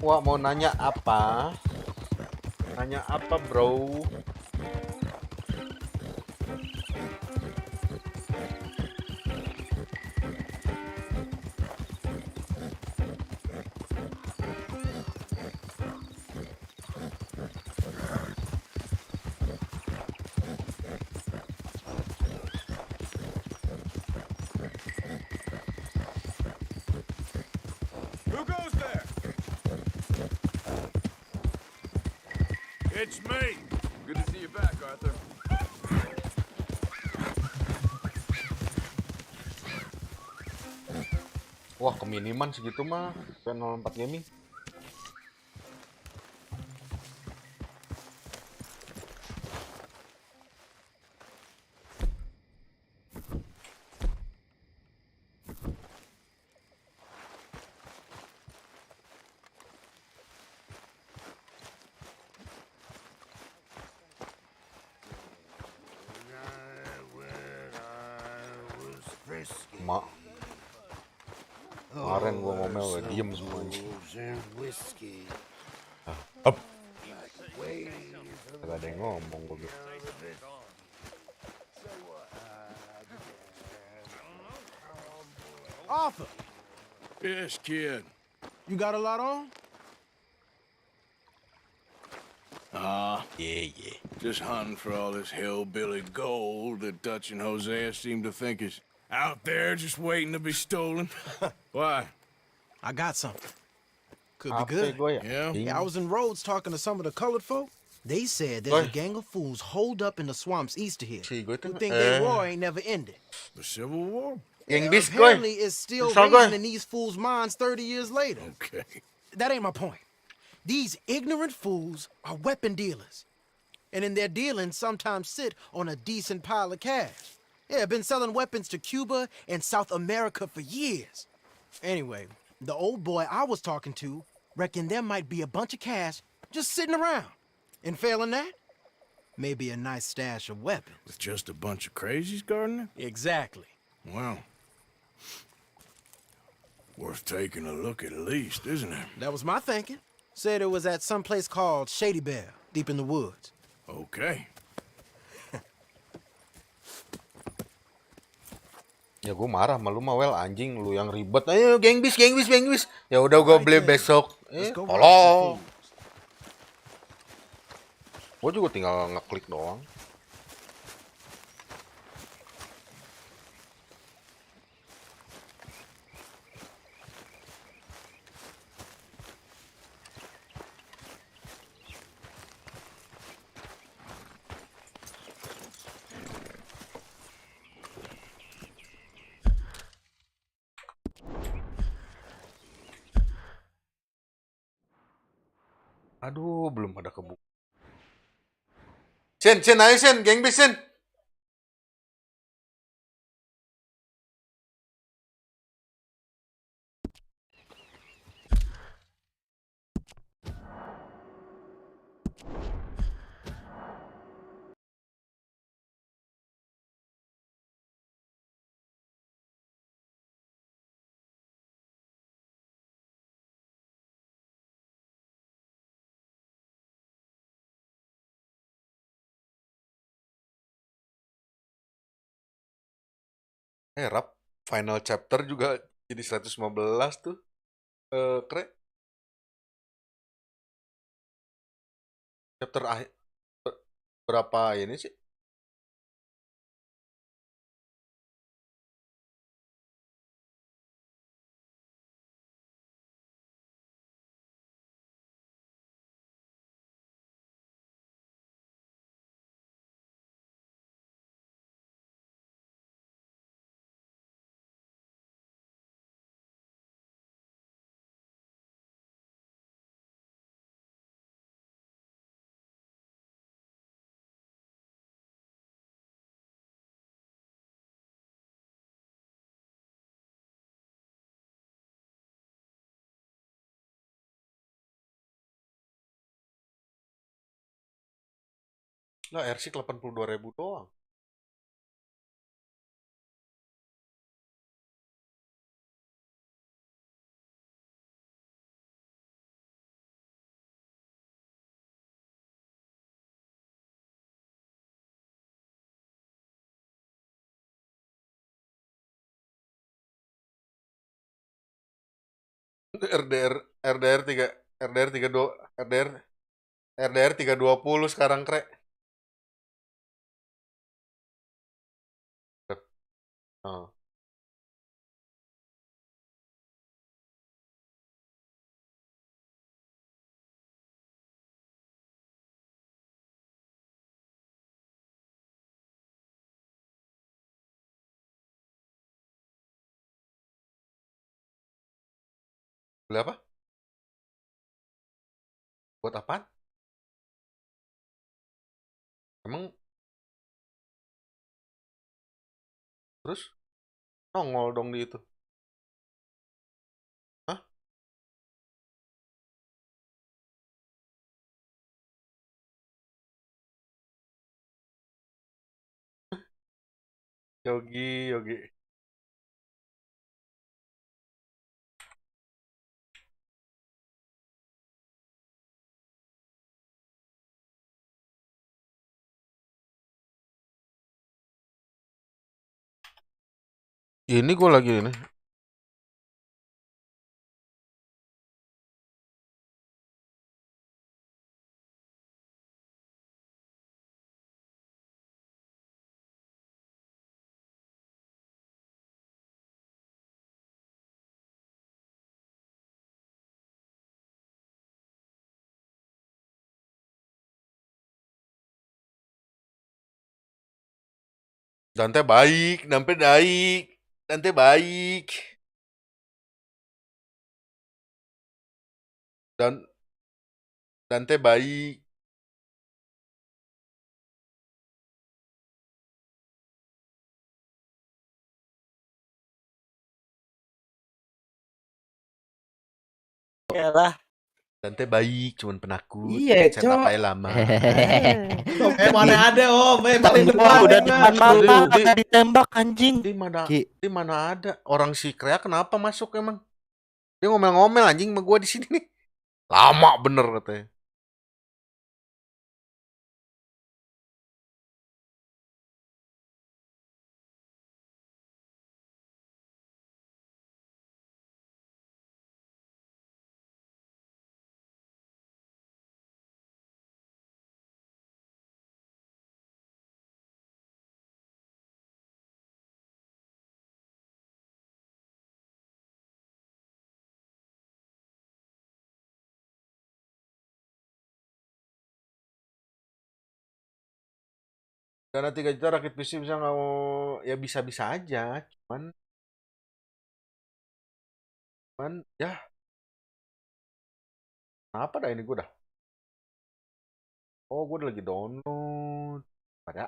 Wah, mau nanya apa? Nanya apa, bro? Who goes there? It's me. Good to see you back, Arthur. Wah, keminiman segitu mah. Channel 4 gaming. When I was frisk lama. Kemarin gua ngomel udah diem semuanya. Up. Gak ada yang ngomong gua gitu. Arthur, Yes, kid. you got a lot on? Yeah. Just hunting for all this hillbilly gold that Dutch and Hosea seem to think is out there just waiting to be stolen. Why? I got something. Could be Apa good. gua ya? Yeah, I was in Rhodes talking to some of the colored folk. They said there's a gang of fools holed up in the swamps east of here who think their war ain't never ended. The Civil War? Geng bis, Apparently, it's still raging in these fools' minds 30 years later. Okay. That ain't my point. These ignorant fools are weapon dealers. And in their dealing, sometimes sit on a decent pile of cash. Yeah, been selling weapons to Cuba and South America for years. Anyway, the old boy I was talking to reckoned there might be a bunch of cash just sitting around. And failing that, maybe a nice stash of weapons. With just a bunch of crazies guarding it? Exactly. Well, worth taking a look at least, isn't it? That was my thinking. Said it was at some place called Shady Bear, deep in the woods. Okay. Ya gue marah sama lu mah, Wel, anjing lu yang ribet. Ayo geng bis. Ya udah gue beli besok. Tolong. Gue juga tinggal ngeklik doang. Aduh, belum ada kebuka. Sen, ayo Sen, geng bis Sen. Rap, final chapter juga jadi 115 tuh. Keren. Chapter akhir berapa ini sih? Lah RC 82.000 doang. RDR RDR 3 RDR 32 RDR 320 sekarang, Krek. Oh. Beli apa? Buat apaan? Emang terus nongol dong di itu. Hah? Yogi. Ini gue lagi ini. Dante baik, Dante baik, Dante baik. Dan Dante baik. Iyalah. Dante baik, cuman penakut. Iya, Setup Cok. aja lama. Mana ada om, paling depan Udah mah. depan mata, Udah ditembak anjing. Di mana ada orang si Krea kenapa masuk emang? Dia ngomel-ngomel anjing sama gua di sini nih. Lama bener katanya. Karena 3 juta rakit PC bisa nggak mau, ya bisa-bisa aja, cuman ya apa dah ini gue dah. Oh gue udah lagi download. Pada